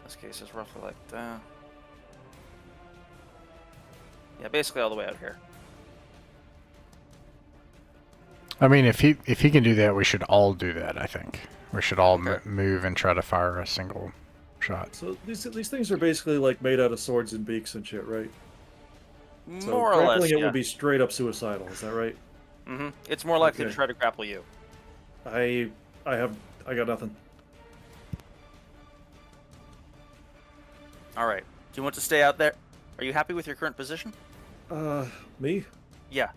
This case is roughly like that. Yeah, basically all the way out here. I mean, if he can do that, we should all do that. I think we should all Okay. move and try to fire a single shot. So these things are basically like made out of swords and beaks and shit, right? So More or grappling less, it yeah. would be straight up suicidal. Is that right? Mm-hmm. It's more likely to Okay. try to grapple you. I got nothing. All right. Do you want to stay out there? Are you happy with your current position? Me? Yeah.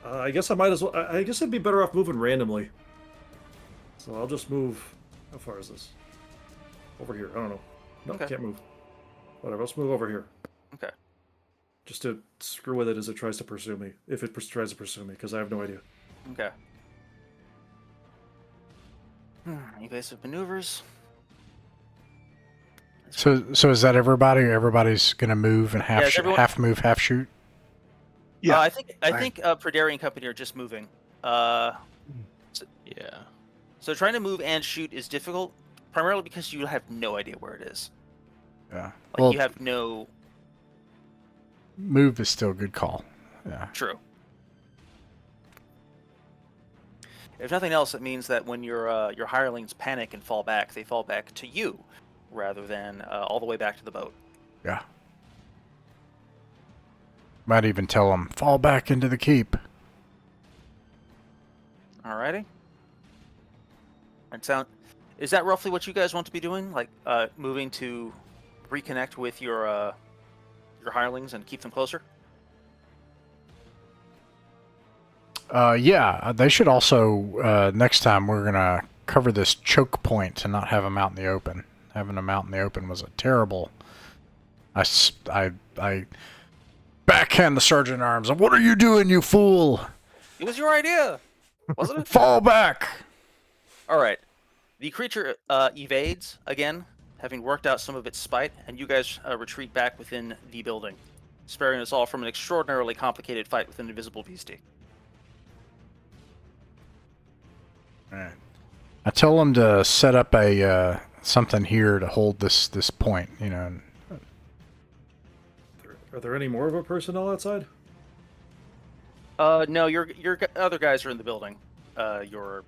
I guess I might as well. I guess I'd be better off moving randomly. So I'll just move. How far is this? Over here. I don't know. No, Okay. can't move. Whatever. Let's move over here. Okay. Just to screw with it as it tries to pursue me. If it tries to pursue me, because I have no idea. Okay. Evasive maneuvers. So is that everybody? Everybody's gonna move and Yeah, is everyone- half move, half shoot. Yeah, I think Predary and company are just moving. Yeah. So trying to move and shoot is difficult, primarily because you have no idea where it is. Yeah. Like Well, you have no. move is still a good call. Yeah. True. If nothing else, it means that when your hirelings panic and fall back, they fall back to you, rather than all the way back to the boat. Yeah. Might even tell them fall back into the keep. Alrighty. Is that roughly what you guys want to be doing? Like moving to reconnect with your hirelings and keep them closer? Yeah, they should also, next time we're going to cover this choke point and not have them out in the open. Having them out in the open was a terrible... I backhand the sergeant at arms. What are you doing, you fool? It was your idea, wasn't it? Fall back! Alright. The creature evades, again, having worked out some of its spite, and you guys retreat back within the building, sparing us all from an extraordinarily complicated fight with an invisible beastie. Alright. I tell them to set up a something here to hold this point, you know. Are there any more of our personnel outside? No, your other guys are in the building. Your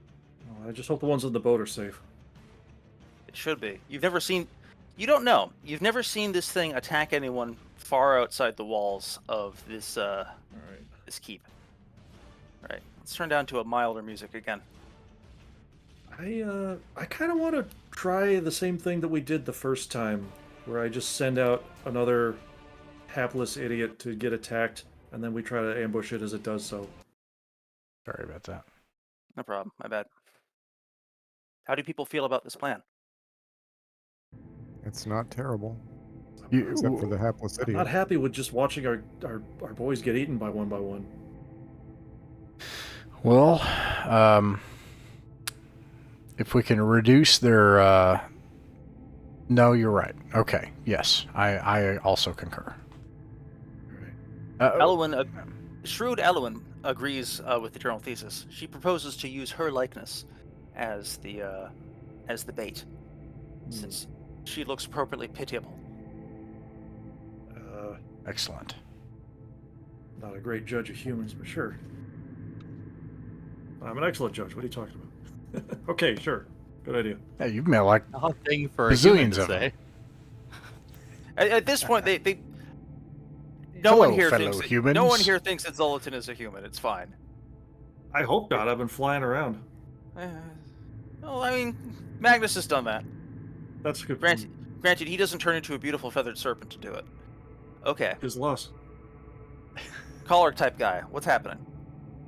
Well, I just hope the ones on the boat are safe. It should be. You don't know. You've never seen this thing attack anyone far outside the walls of this All right. this keep. All right, let's turn down to a milder music again. I kind of want to try the same thing that we did the first time, where I just send out another hapless idiot to get attacked, and then we try to ambush it as it does so. Sorry about that. No problem. My bad. How do people feel about this plan? It's not terrible, You, except for the hapless I'm idiot. not happy with just watching our boys get eaten by one. well, if we can reduce their... No, you're right. Okay, yes. I also concur. Shrewd Elwyn agrees with the journal thesis. She proposes to use her likeness as the bait, since she looks appropriately pitiable. Excellent. Not a great judge of humans, but sure. I'm an excellent judge. What are you talking about? Okay, sure. Good idea. Hey, you've met like A hot thing for a human bazillions to of them. say. At this point, they Hello, one here fellow thinks humans. no one here thinks that Zolatan is a human. It's fine. I hope not. I've been flying around. Well, I mean, Magnus has done that. That's good. Granted, he doesn't turn into a beautiful feathered serpent to do it. Okay, His loss. collar type guy. What's happening?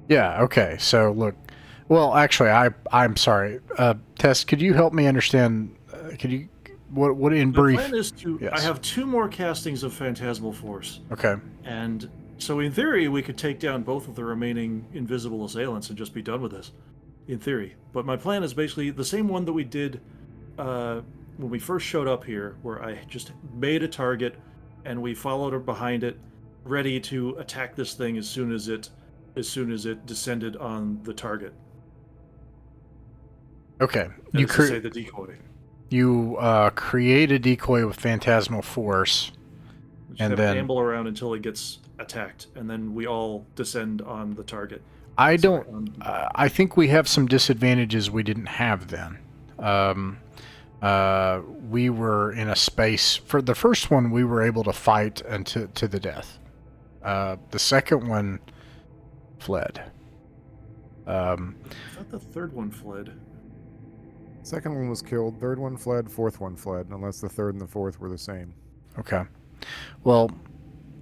Yeah, okay. So look, well, actually, I'm sorry. Tess, could you help me understand? Could you what in The brief? plan is to. Yes. I have 2 more castings of Phantasmal Force, Okay. and so in theory we could take down both of the remaining invisible assailants and just be done with this. In theory, but my plan is basically the same one that we did when we first showed up here, where I just made a target and we followed her behind it, ready to attack this thing as soon as it descended on the target. Okay. That You is to say create. the decoy. You create a decoy with phantasmal force. We just And have then- it amble around until it gets attacked, and then we all descend on the target. I Sorry, don't. I think we have some disadvantages we didn't have then. We were in a space for the first one. We were able to fight to the death. The second one fled. I thought the third one fled. Second one was killed. Third one fled. Fourth one fled. Unless the third and the fourth were the same. Okay. Well,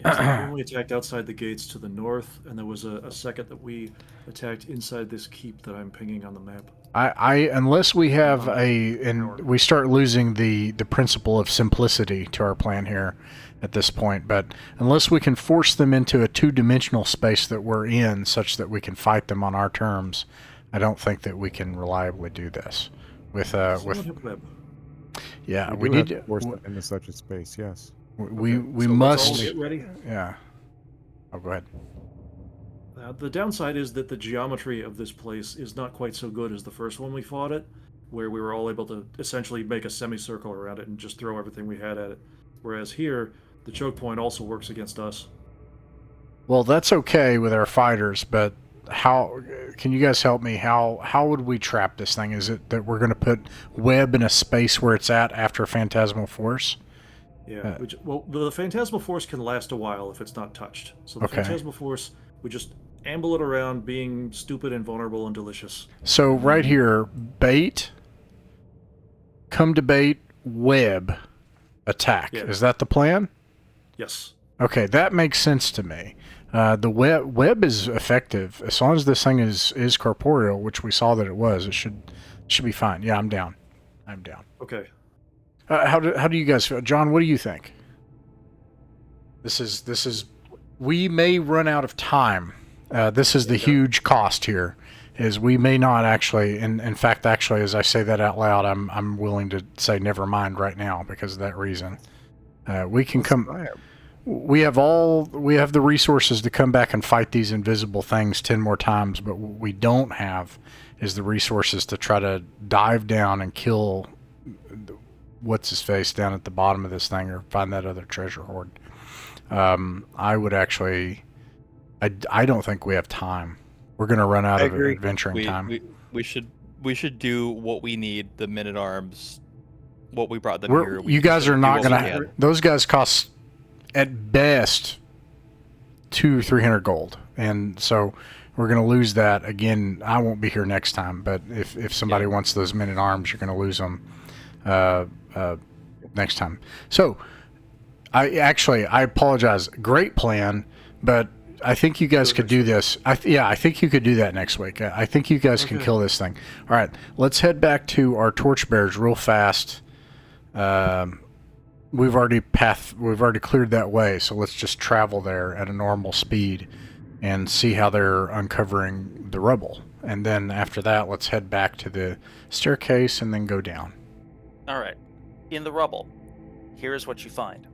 Yes, the one we attacked outside the gates to the north, and there was a second that we attacked inside this keep that I'm pinging on the map. I unless we have Power. and we start losing the principle of simplicity to our plan here at this point, but unless we can force them into a two-dimensional space that we're in such that we can fight them on our terms, I don't think that we can reliably do this with Someone hit Webb. yeah, we we do have need to force them into such a space. Yes. we Okay, we so let's all must get ready. yeah. Oh, go ahead. The downside is that the geometry of this place is not quite so good as the first one we fought it, where we were all able to essentially make a semicircle around it and just throw everything we had at it. Whereas here, the choke point also works against us. Well, that's okay with our fighters, but how can you guys help me? How would we trap this thing? Is it that we're going to put Webb in a space where it's at after Phantasmal Force? Yeah. Well, the Phantasmal Force can last a while if it's not touched. So the Okay. Phantasmal Force, we just amble it around, being stupid and vulnerable and delicious. So right here, bait, come to bait, Webb, attack. Yeah. Is that the plan? Yes. Okay, that makes sense to me. The web is effective as long as this thing is corporeal, which we saw that it was. It should be fine. Yeah, I'm down. I'm down. Okay. How do you guys feel, John? What do you think? This is. We may run out of time. This is the huge cost here. Is we may not actually. In fact, actually, as I say that out loud, I'm willing to say never mind right now because of that reason. We can come. We have the resources to come back and fight these invisible things 10 more times, but what we don't have is the resources to try to dive down and kill what's his face down at the bottom of this thing or find that other treasure hoard. I would actually, I don't think we have time. We're going to run out of adventuring time. We should do what we need. The men-at-arms, what we brought them We're- here. you guys are not going going to. Those guys cost at best 200-300 gold, and so we're going to lose that again. I won't be here next time, but if somebody wants those men-at-arms, you're going to lose them next time. So I apologize. Great plan, but I think you guys could do this. I think you could do that next week. I think you guys can kill this thing. All right, let's head back to our torchbearers real fast. We've already cleared that way, so let's just travel there at a normal speed and see how they're uncovering the rubble. And then after that, let's head back to the staircase and then go down. All right. In the rubble, here's what you find.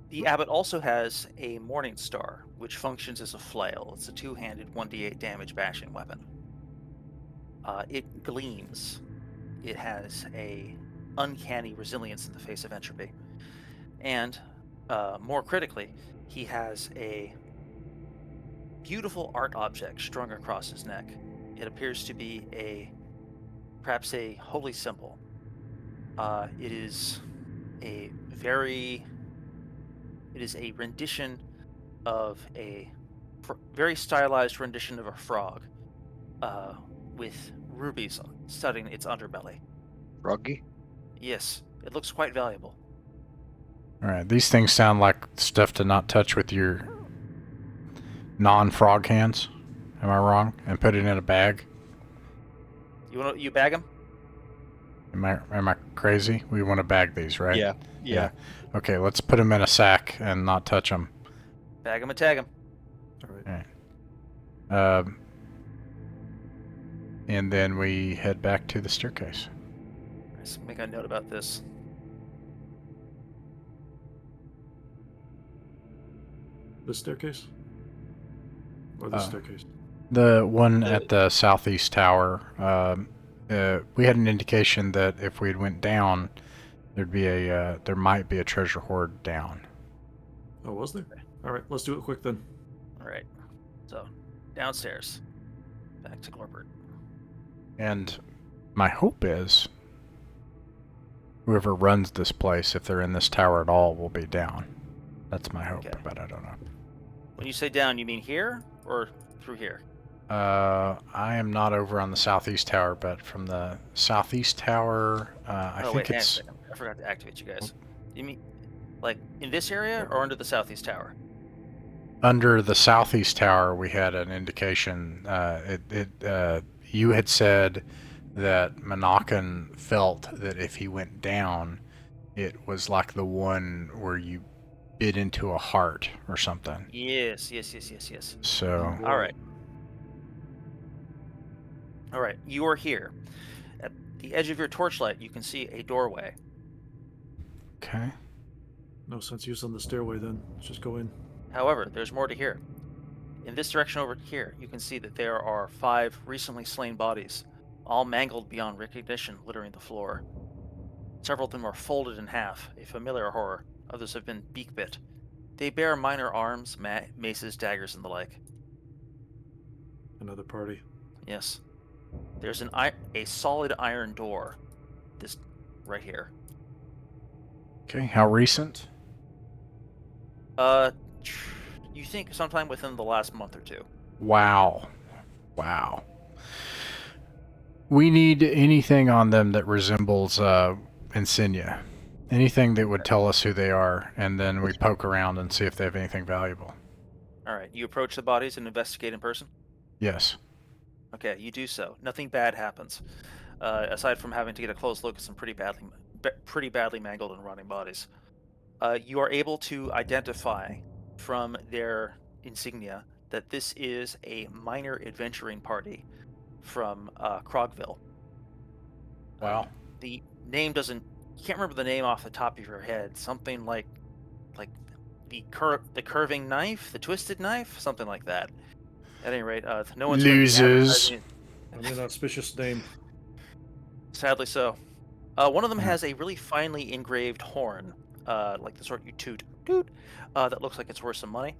The abbot also has a Morning Star, which functions as a flail. It's a two-handed 1d8 damage bashing weapon. It gleams. It has a uncanny resilience in the face of entropy. And more critically, he has a beautiful art object strung across his neck. It appears to be perhaps a holy symbol. It is a rendition of a very stylized rendition of a frog with rubies studding its underbelly. Froggy? Yes, it looks quite valuable. All right, these things sound like stuff to not touch with your non-frog hands. Am I wrong? And put it in a bag. You bag them? Am I crazy? We want to bag these, right? Yeah. Okay, let's put them in a sack and not touch them. Bag them and tag them. All right. And then we head back to the staircase. Let's make a note about this. The staircase? Or the staircase? The one at the southeast tower. we had an indication that if we went down, there might be a treasure hoard down. Oh, was there? All right, let's do it quick then. All right. So, downstairs. Back to corporate. And my hope is whoever runs this place, if they're in this tower at all, will be down. That's my hope, Okay. but I don't know. When you say down, you mean here or through here? I am not over on the southeast tower, but from the southeast tower, I Oh, think wait, hang on a it's second. I forgot to activate you guys. You mean like in this area or under the southeast tower? under the southeast tower. We had an indication. You had said that Monacan felt that if he went down, it was like the one where you bit into a heart or something. Yes. So, All right. All right. You are here. At the edge of your torchlight, you can see a doorway. okay. No sense using the stairway then. Let's just go in. However, there's more to here. In this direction over here, you can see that there are 5 recently slain bodies, all mangled beyond recognition, littering the floor. Several of them are folded in half, a familiar horror. Others have been beak bit. They bear minor arms, maces, daggers, and the like. Another party. Yes. There's a solid iron door. This right here. Okay. How recent? You think sometime within the last month or two. Wow. We need anything on them that resembles insignia. Anything that would tell us who they are, and then we poke around and see if they have anything valuable. All right. You approach the bodies and investigate in person? Yes. Okay, you do so. Nothing bad happens, aside from having to get a close look at some pretty badly mangled and rotting bodies. You are able to identify from their insignia that this is a minor adventuring party from Krogville. Wow. The name doesn't. You can't remember the name off the top of your head. Something like the curving knife, the twisted knife, something like that. At any rate, no one's going to be Losers. advertising it. An inauspicious name. Sadly so. One of them has a really finely engraved horn, like the sort you toot, that looks like it's worth some money,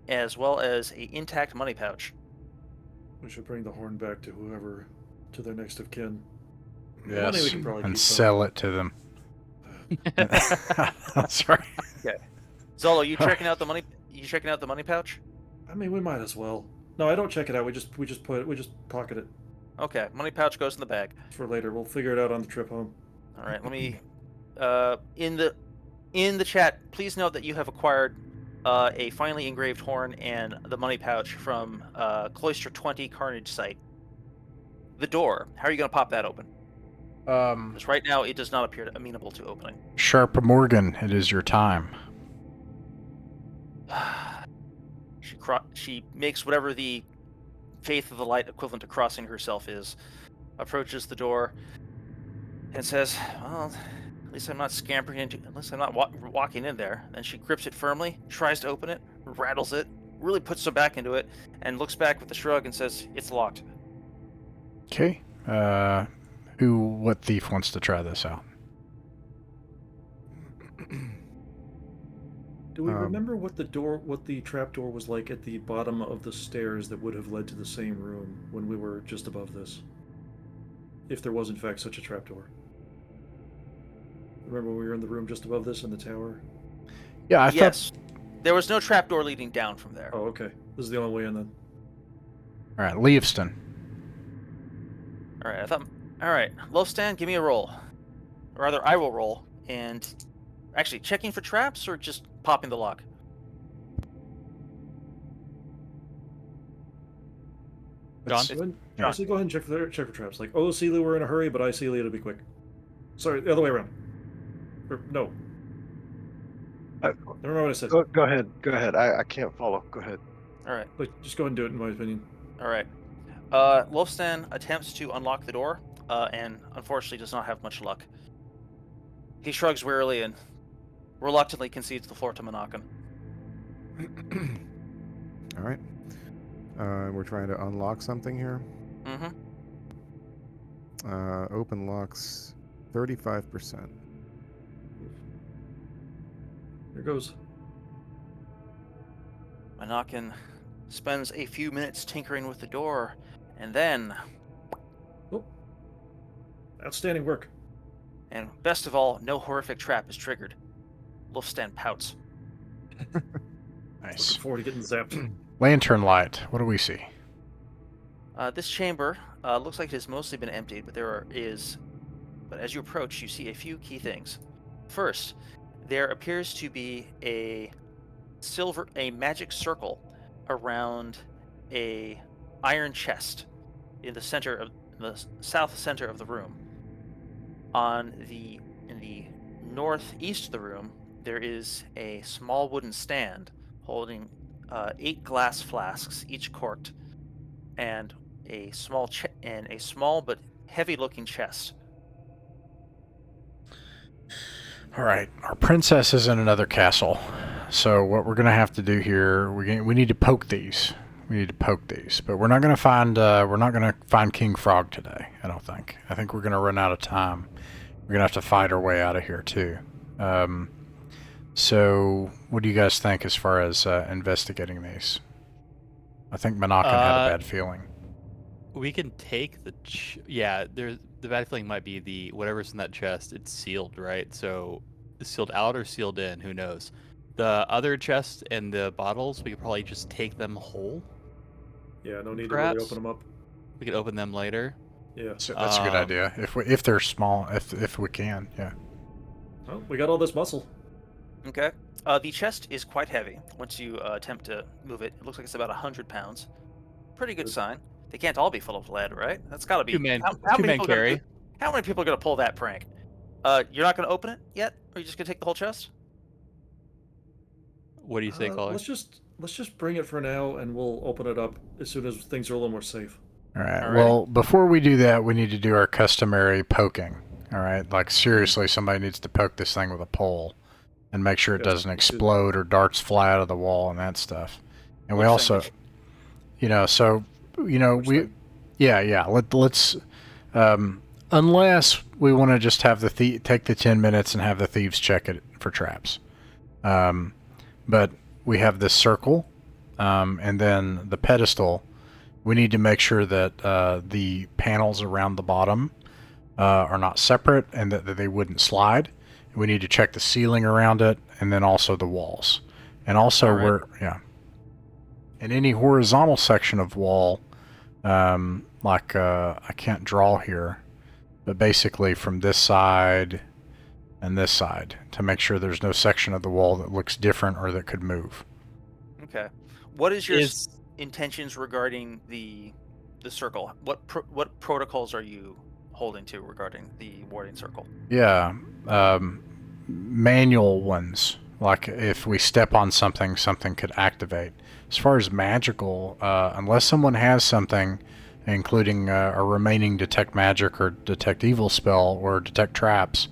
as well as a intact money pouch. We should bring the horn back to whoever, to their next of kin. Yes. Money we can probably And keep, sell it to them. Sorry. Zolo, you checking out the money? You checking out the money pouch? I mean, we might as well. No, I don't check it out. We just pocket it Okay, money pouch goes in the bag. for later. We'll figure it out on the trip home. All right, let me. In the chat, please note that you have acquired a finely engraved horn and the money pouch from Cloister 20 Carnage site. The door. How are you going to pop that open? Because right now it does not appear amenable to opening. Sharp Morgan, it is your time. She makes whatever the Faith of the Light equivalent to crossing herself is, approaches the door, and says, "Well, at least I'm not scampering into. At least I'm not walking in there." Then she grips it firmly, tries to open it, rattles it, really puts some back into it, and looks back with a shrug and says, "It's locked." Okay. What thief wants to try this out? Do we remember what the trap door was like at the bottom of the stairs that would have led to the same room when we were just above this? If there was in fact such a trap door. Remember when we were in the room just above this in the tower? Yeah, I Yes. There was no trapdoor leading down from there. Oh, okay. This is the only way in then. All right, Leaveston. All right, all right, Lofstan, give me a roll. Or rather, I will roll. And actually, checking for traps or just popping the lock? John? Actually, go ahead and check for traps. Like, oh, Celia, we're in a hurry, but I Celia to be quick. Sorry, the other way around. Or, no. Never mind what I said. Go ahead. I can't follow. Go ahead. All right. Like, just go ahead and do it, in my opinion. All right. Lofstan attempts to unlock the door, and unfortunately does not have much luck. He shrugs wearily and reluctantly concedes the floor to Monacan. All right. We're trying to unlock something here. Mm-hmm. Open locks 35%. Here goes. Manakin spends a few minutes tinkering with the door, and then, Oh. Outstanding work. and best of all, no horrific trap is triggered. Wolfstan pouts. Nice. Looking forward to getting zapped. Lantern light. What do we see? This chamber looks like it has mostly been emptied, but but as you approach, you see a few key things. First, there appears to be a magic circle around a iron chest in the south center of the room. In the northeast of the room, there is a small wooden stand holding 8 glass flasks, each corked, and a small but heavy-looking chest. All right, our princess is in another castle, so what we're gonna have to do here, we need to poke these. We need to poke these, but we're not gonna find King Frog today. I don't think. I think we're gonna run out of time. We're gonna have to fight our way out of here too. So what do you guys think as far as investigating these? I think Manakin had a bad feeling. We can take the the bad feeling might be the whatever's in that chest. It's sealed, right? So sealed out or sealed in, who knows? The other chest and the bottles, we could probably just take them whole. Yeah, no need Perhaps. to really open them up. We could open them later. Yeah. So that's a good idea. If they're small, if we can, yeah. Well, we got all this muscle. Okay. The chest is quite heavy. Once you attempt to move it, it looks like it's about 100 pounds. Pretty good sign. They can't all be full of lead, right? That's got to be... Two men people carry. How many people are going to pull that prank? You're not going to open it yet? Or are you just going to take the whole chest? What do you say, caller? Let's just bring it for now, and we'll open it up as soon as things are a little more safe. All right. Alrighty. Well, before we do that, we need to do our customary poking. All right. Like seriously, somebody needs to poke this thing with a pole, and make sure it Yes, doesn't let's do that. explode or darts fly out of the wall and that stuff. And we Which also, thing? Which thing? Let's unless we want to just have take the 10 minutes and have the thieves check it for traps. But we have this circle, and then the pedestal. We need to make sure that the panels around the bottom are not separate and that they wouldn't slide. We need to check the ceiling around it, and then also the walls. And also in any horizontal section of wall, I can't draw here, but basically from this side and this side to make sure there's no section of the wall that looks different or that could move. Okay. What is your intentions regarding the circle? What protocols are you holding to regarding the warding circle? Yeah, manual ones. Like if we step on something, something could activate. As far as magical, unless someone has something, including a remaining detect magic or detect evil spell or detect traps,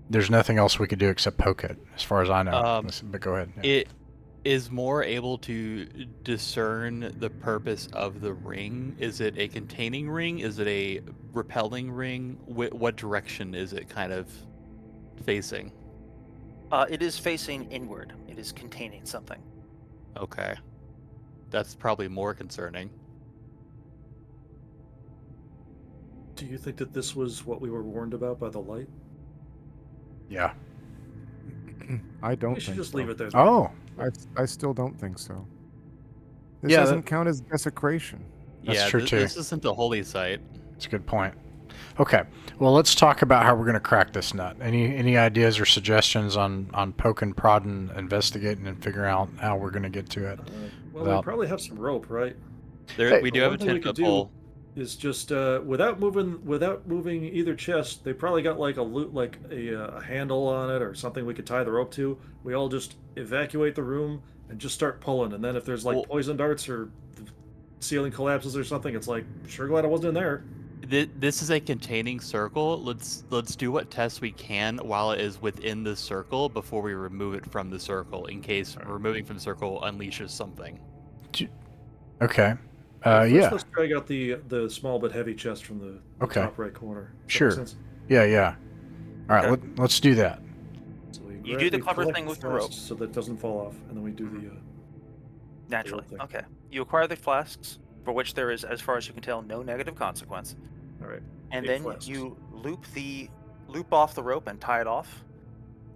there's nothing else we could do except poke it, as far as I know. But go ahead. Yeah. It is more able to discern the purpose of the ring. Is it a containing ring? Is it a repelling ring? What direction is it kind of facing? It is facing inward. It is containing something. Okay. That's probably more concerning. Do you think that this was what we were warned about by the light? Yeah. I don't We should think just so. leave it there. Oh. I still don't think so. This Yeah, doesn't count as desecration. That's true, too. This isn't a holy site. That's a good point. Okay, well, let's talk about how we're going to crack this nut. Any ideas or suggestions on poking, prodding, investigating, and figuring out how we're going to get to it? Well, we probably have some rope, right? We do But have a one thing we 10 could foot pole. Is just without moving either chest, they probably got like a handle on it or something we could tie the rope to. We all just evacuate the room and just start pulling, and then if there's like poison darts or the ceiling collapses or something, it's like, sure glad I wasn't in there. This is a containing circle. Let's do what tests we can while it is within the circle before we remove it from the circle, in case removing from the circle unleashes something. Okay. First, Yeah. let's drag out the small but heavy chest from the Okay. top right corner. Does that make Sure. sense? Yeah. All right, Okay. let's do that. So You do the we clever collect thing with the flasks rope. so that it doesn't fall off, and then we do the. Naturally. thing. Okay. You acquire the flasks, for which there is, as far as you can tell, no negative consequence. All right. And 8 then flasks. you loop off the rope and tie it off.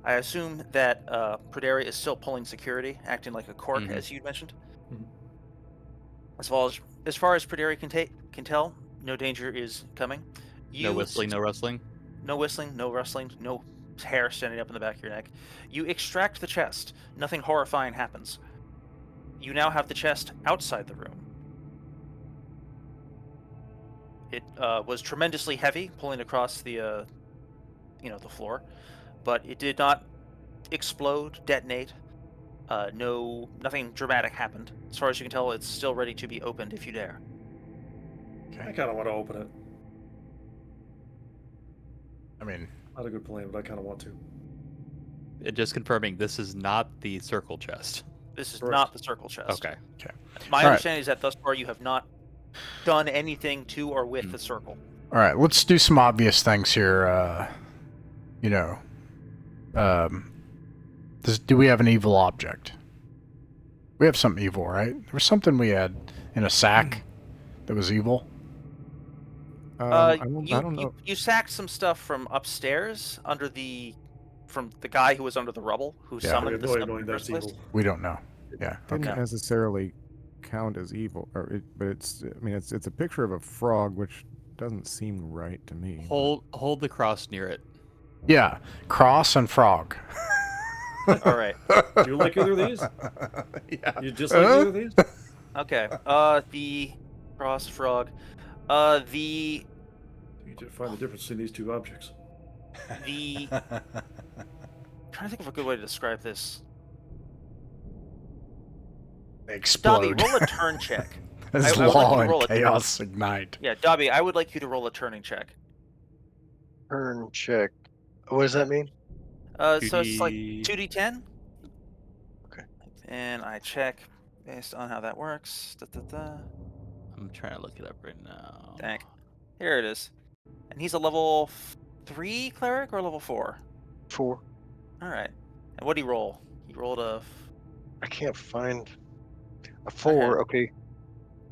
I assume that Praderi is still pulling security, acting like a cork, Mhm. as you mentioned. Mhm. As far as Praderi can tell, no danger is coming. No whistling, no rustling. No whistling, no rustling, no hair standing up in the back of your neck. You extract the chest. Nothing horrifying happens. You now have the chest outside the room. It was tremendously heavy, pulling across the floor, but it did not explode, detonate. Nothing dramatic happened. As far as you can tell, it's still ready to be opened if you dare. I kind of want to open it. I mean, Not a good plan, but I kind of want to. And just confirming, this is not the circle chest. This is Correct. not the circle chest. Okay. My All right. understanding is that thus far you have not done anything to or with the circle. all right, let's do some obvious things here. Do we have an evil object? We have something evil, right? There was something we had in a sack that was evil. I don't know. You sacked some stuff from upstairs from the guy who was under the rubble who Yeah. I summoned have the no stuff idea in the that's first place. evil. We don't know. Yeah. Didn't Okay. necessarily count as evil, but it's. I mean, it's a picture of a frog, which doesn't seem right to me. Hold the cross near it. Yeah. Cross and frog. All right. Do you like either of these? Yeah. You just like either of these? Okay. The cross frog. The You need to find the difference between these two objects. I'm trying to think of a good way to describe this. Dobby, Explode. roll a turn check. As I would like you law to and roll a- chaos ignite. Yeah, Dobby, I would like you to roll a turning check. Turn check. What does that mean? So it's like 2D. 2d10. Okay. And I check based on how that works. I'm trying to look it up right now. Dang. Here it is. And he's a level 3 cleric or level 4? 4. All right. And what did he roll? He rolled a. I can't find a 4. Okay.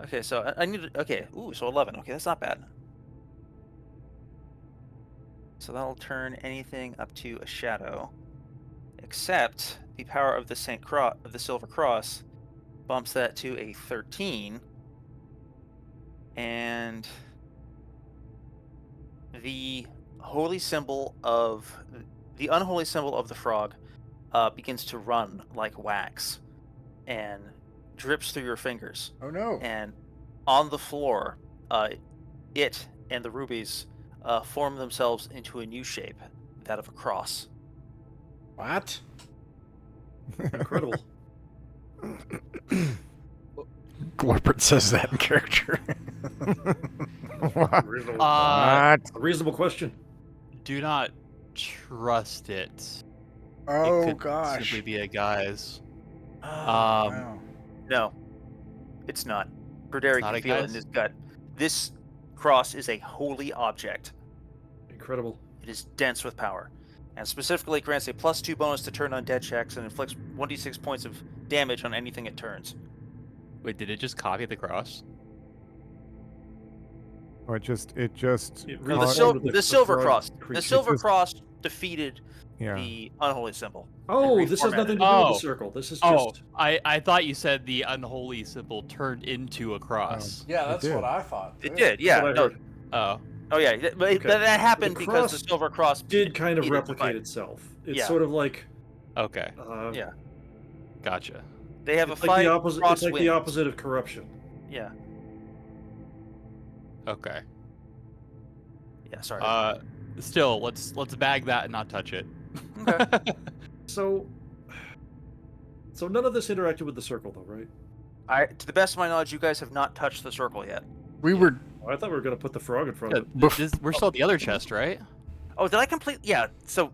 Okay, so I need. Okay, ooh, so 11. Okay, that's not bad. So that'll turn anything up to a shadow, except the power of the Silver Cross bumps that to a 13, and the unholy symbol of the frog begins to run like wax, and drips through your fingers. Oh no. And on the floor, it and the rubies form themselves into a new shape, that of a cross. What? Incredible. Glorpert says that in character. Reasonable, Uh, a reasonable question. Do not trust it. Oh it could gosh. simply be a guise. Wow. No, it's not. Praderi Not can a feel it in guise? his gut. This cross is a holy object. Incredible. It is dense with power, and specifically grants a +2 bonus to turn undead checks and inflicts 1d6 points of damage on anything it turns. Wait, did it just copy the cross? Oh, it just. It No, Caught- the silver frog cross. The creature. silver just- cross defeated Yeah. the unholy symbol. Oh, and this has nothing to do reformatted. with the circle. This is Oh, just. I thought you said the unholy symbol turned into a cross. Yeah, that's what I thought. It did, That's yeah. what I No, heard. Oh, oh yeah, but Okay. that happened The because cross the silver cross Did kind of defeated the replicate fight. itself. It's Yeah. sort of like. okay, Yeah. gotcha. They have It's a like fight. the opposite. cross It's like wins. the opposite of corruption. Yeah. Okay. Yeah. Sorry. Still, let's bag that and not touch it. Okay. So none of this interacted with the circle, though, right? To the best of my knowledge, you guys have not touched the circle yet. We were Oh, I thought we were going to put the frog in front Yeah, of it. we're still at the other chest, right? Oh, did I complete? Yeah. So,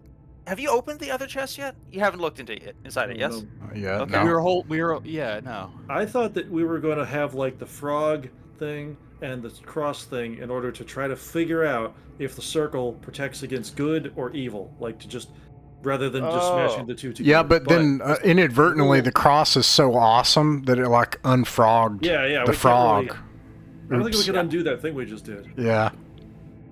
have you opened the other chest yet? You haven't looked into it inside it, yes? No. yeah, Okay. no. We were yeah, no. I thought that we were going to have like the frog, thing and the cross thing in order to try to figure out if the circle protects against good or evil, like to just rather than just smashing the two together. Yeah, but then inadvertently little- the cross is so awesome that it like unfrogged Yeah, the we frog. can't I don't think we Oops. can undo that thing we just did. Yeah.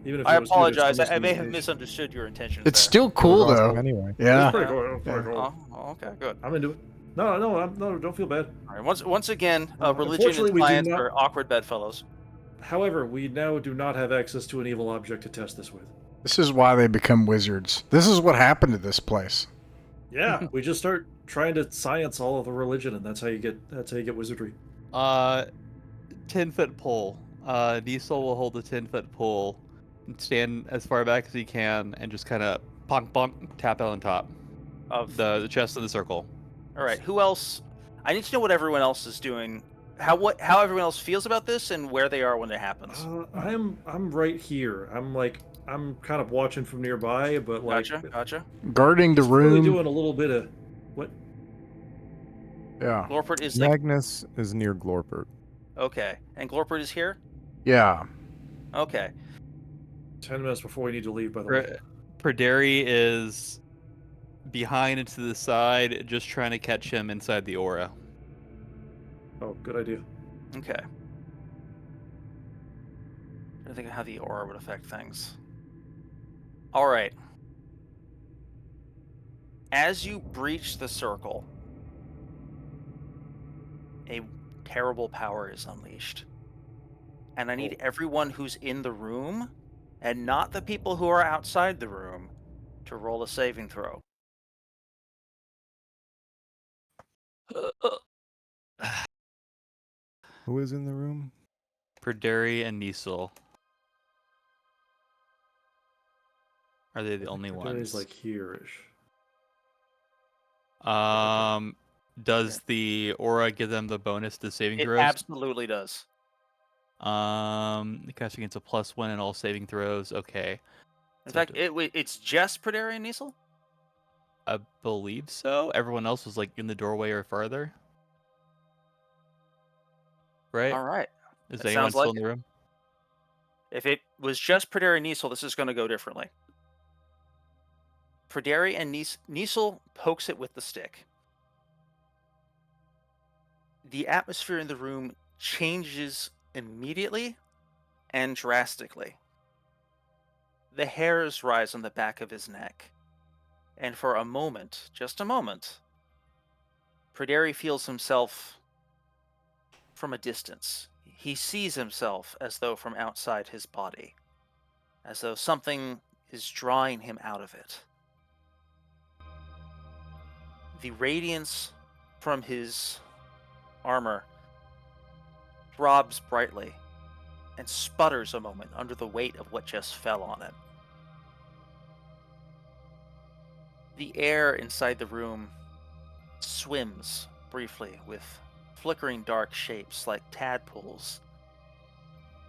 Even if I it was good, it's apologize. still I may have miscommunication. misunderstood your intentions. It's there. still It was cool awesome though. anyway. Yeah. It's pretty cool. It's pretty cool. Oh, okay, good. I'm into it. No, don't feel bad. All right. Once again, religion Unfortunately, and we do science not- are awkward bedfellows. However, we now do not have access to an evil object to test this with. This is why they become wizards. This is what happened to this place. Yeah, we just start trying to science all of the religion, and that's how you get wizardry. 10-foot pole. Diesel will hold the 10-foot pole and stand as far back as he can and just kind of bonk bonk tap on top of the chest of the circle. All right. Who else? I need to know what everyone else is doing. How everyone else feels about this and where they are when it happens. I'm right here. I'm kind of watching from nearby, but like Gotcha. Guarding the it's really room. doing a little bit of what? Yeah. Glorpert is like, Magnus is near Glorpert. okay, and Glorpert is here. Yeah. Okay. 10 minutes before we need to leave, by the way. Perderi is behind and to the side, just trying to catch him inside the aura. Oh, good idea. Okay. I think of how the aura would affect things. All right. As you breach the circle, a terrible power is unleashed. And I need everyone who's in the room, and not the people who are outside the room, to roll a saving throw. Who is in the room? Perderi and Nisel. Are they the only It's ones? like here-ish. Does the aura give them the bonus to saving It throws? absolutely does. The casting gets a +1 in all saving throws. Okay. In fact, it's just Perderi and Nisel? I believe so. Everyone else was like in the doorway or farther. Right? All right. Is That anyone sounds still like in the room? If it was just Perderi and Nisel, this is going to go differently. Perderi and Nisel pokes it with the stick. The atmosphere in the room changes immediately and drastically. The hairs rise on the back of his neck. And for a moment, just a moment, Perderi feels himself from a distance. He sees himself as though from outside his body, as though something is drawing him out of it. The radiance from his armor throbs brightly and sputters a moment under the weight of what just fell on it. The air inside the room swims briefly with flickering dark shapes like tadpoles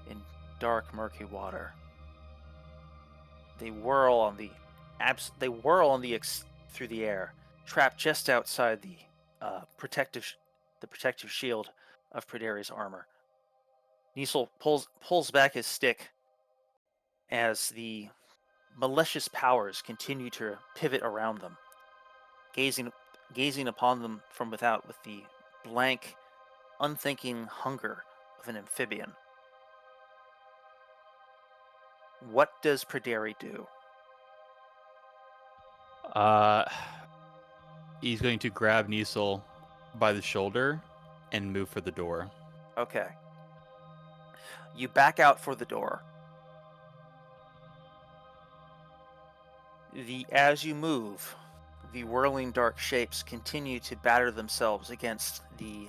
in dark murky water. They whirl on the through the air, trapped just outside the protective shield of Perderi's armor. Nisel pulls back his stick as the malicious powers continue to pivot around them, gazing upon them from without with the blank, unthinking hunger of an amphibian. What does Perderi do? He's going to grab Nisel by the shoulder and move for the door. Okay. You back out for the door. As you move, the whirling dark shapes continue to batter themselves against the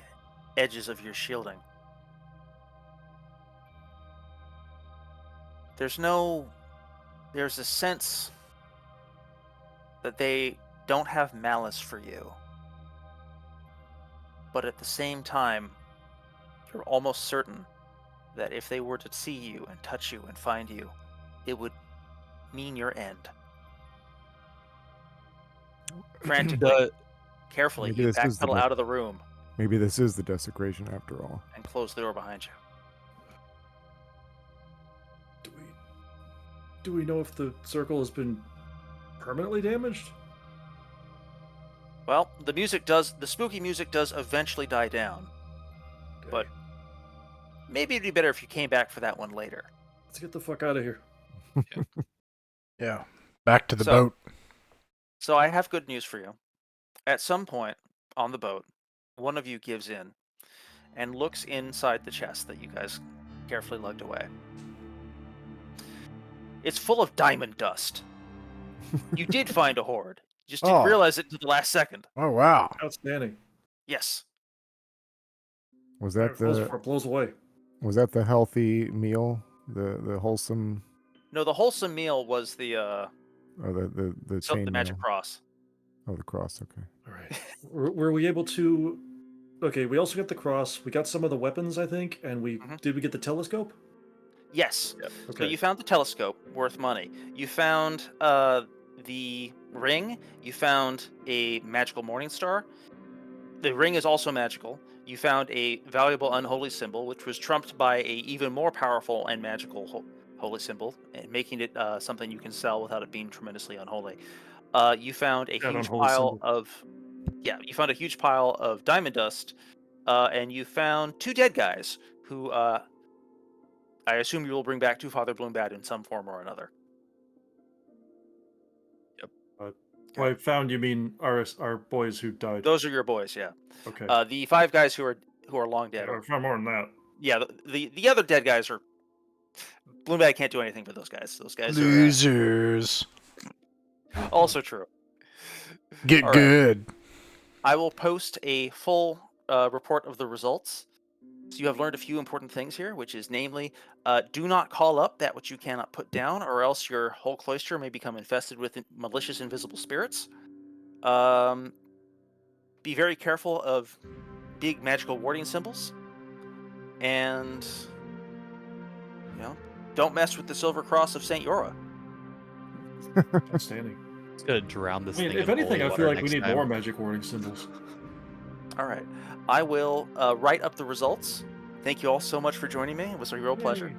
edges of your shielding. There's a sense that they don't have malice for you. But at the same time, you're almost certain that if they were to see you and touch you and find you, it would mean your end. Frantically, carefully, Maybe you this is the backpedal out of the room Maybe this is the desecration after all. and close the door behind you. Do we know if the circle has been permanently damaged? Well, the spooky music does eventually die down, but maybe it'd be better if you came back for that one later. Let's get the fuck out of here. Yeah. Back to the So- boat. So I have good news for you. At some point on the boat, one of you gives in and looks inside the chest that you guys carefully lugged away. It's full of diamond dust. You did find a hoard. You just didn't Oh. realize it until the last second. Oh, wow. Outstanding. Yes. Was that blows away? was that the healthy meal? The wholesome No, the wholesome meal was the or the chain the magic meal? cross. Oh, the cross. Okay. All right. Were we able to? Okay, we also got the cross. We got some of the weapons, I think, and did we get the telescope? Yes. Okay. So you found the telescope, worth money. You found the ring. You found a magical morning star. The ring is also magical. You found a valuable unholy symbol, which was trumped by a even more powerful and magical holy symbol, and making it something you can sell without it being tremendously unholy. You found a That huge unholy pile symbol. of you found a huge pile of diamond dust, and you found 2 dead guys who I assume you will bring back to Father Bloombad in some form or another. By found, you mean our boys who died? Those are your boys, yeah. Okay. The 5 guys who are long dead. I found more than that. Yeah, the other dead guys are. Bloombag can't do anything for those guys. Those guys Losers. are also true. Get All right. good. I will post a full report of the results. So you have learned a few important things here, which is namely, do not call up that which you cannot put down, or else your whole cloister may become infested with malicious invisible spirits. Be very careful of big magical warding symbols. And, don't mess with the Silver Cross of St. Yora. Outstanding. It's gonna drown this I mean, thing. if in anything, holy I water feel like we next need time. more magic warning symbols. All right. I will write up the results. Thank you all so much for joining me. It was a real pleasure. Yay.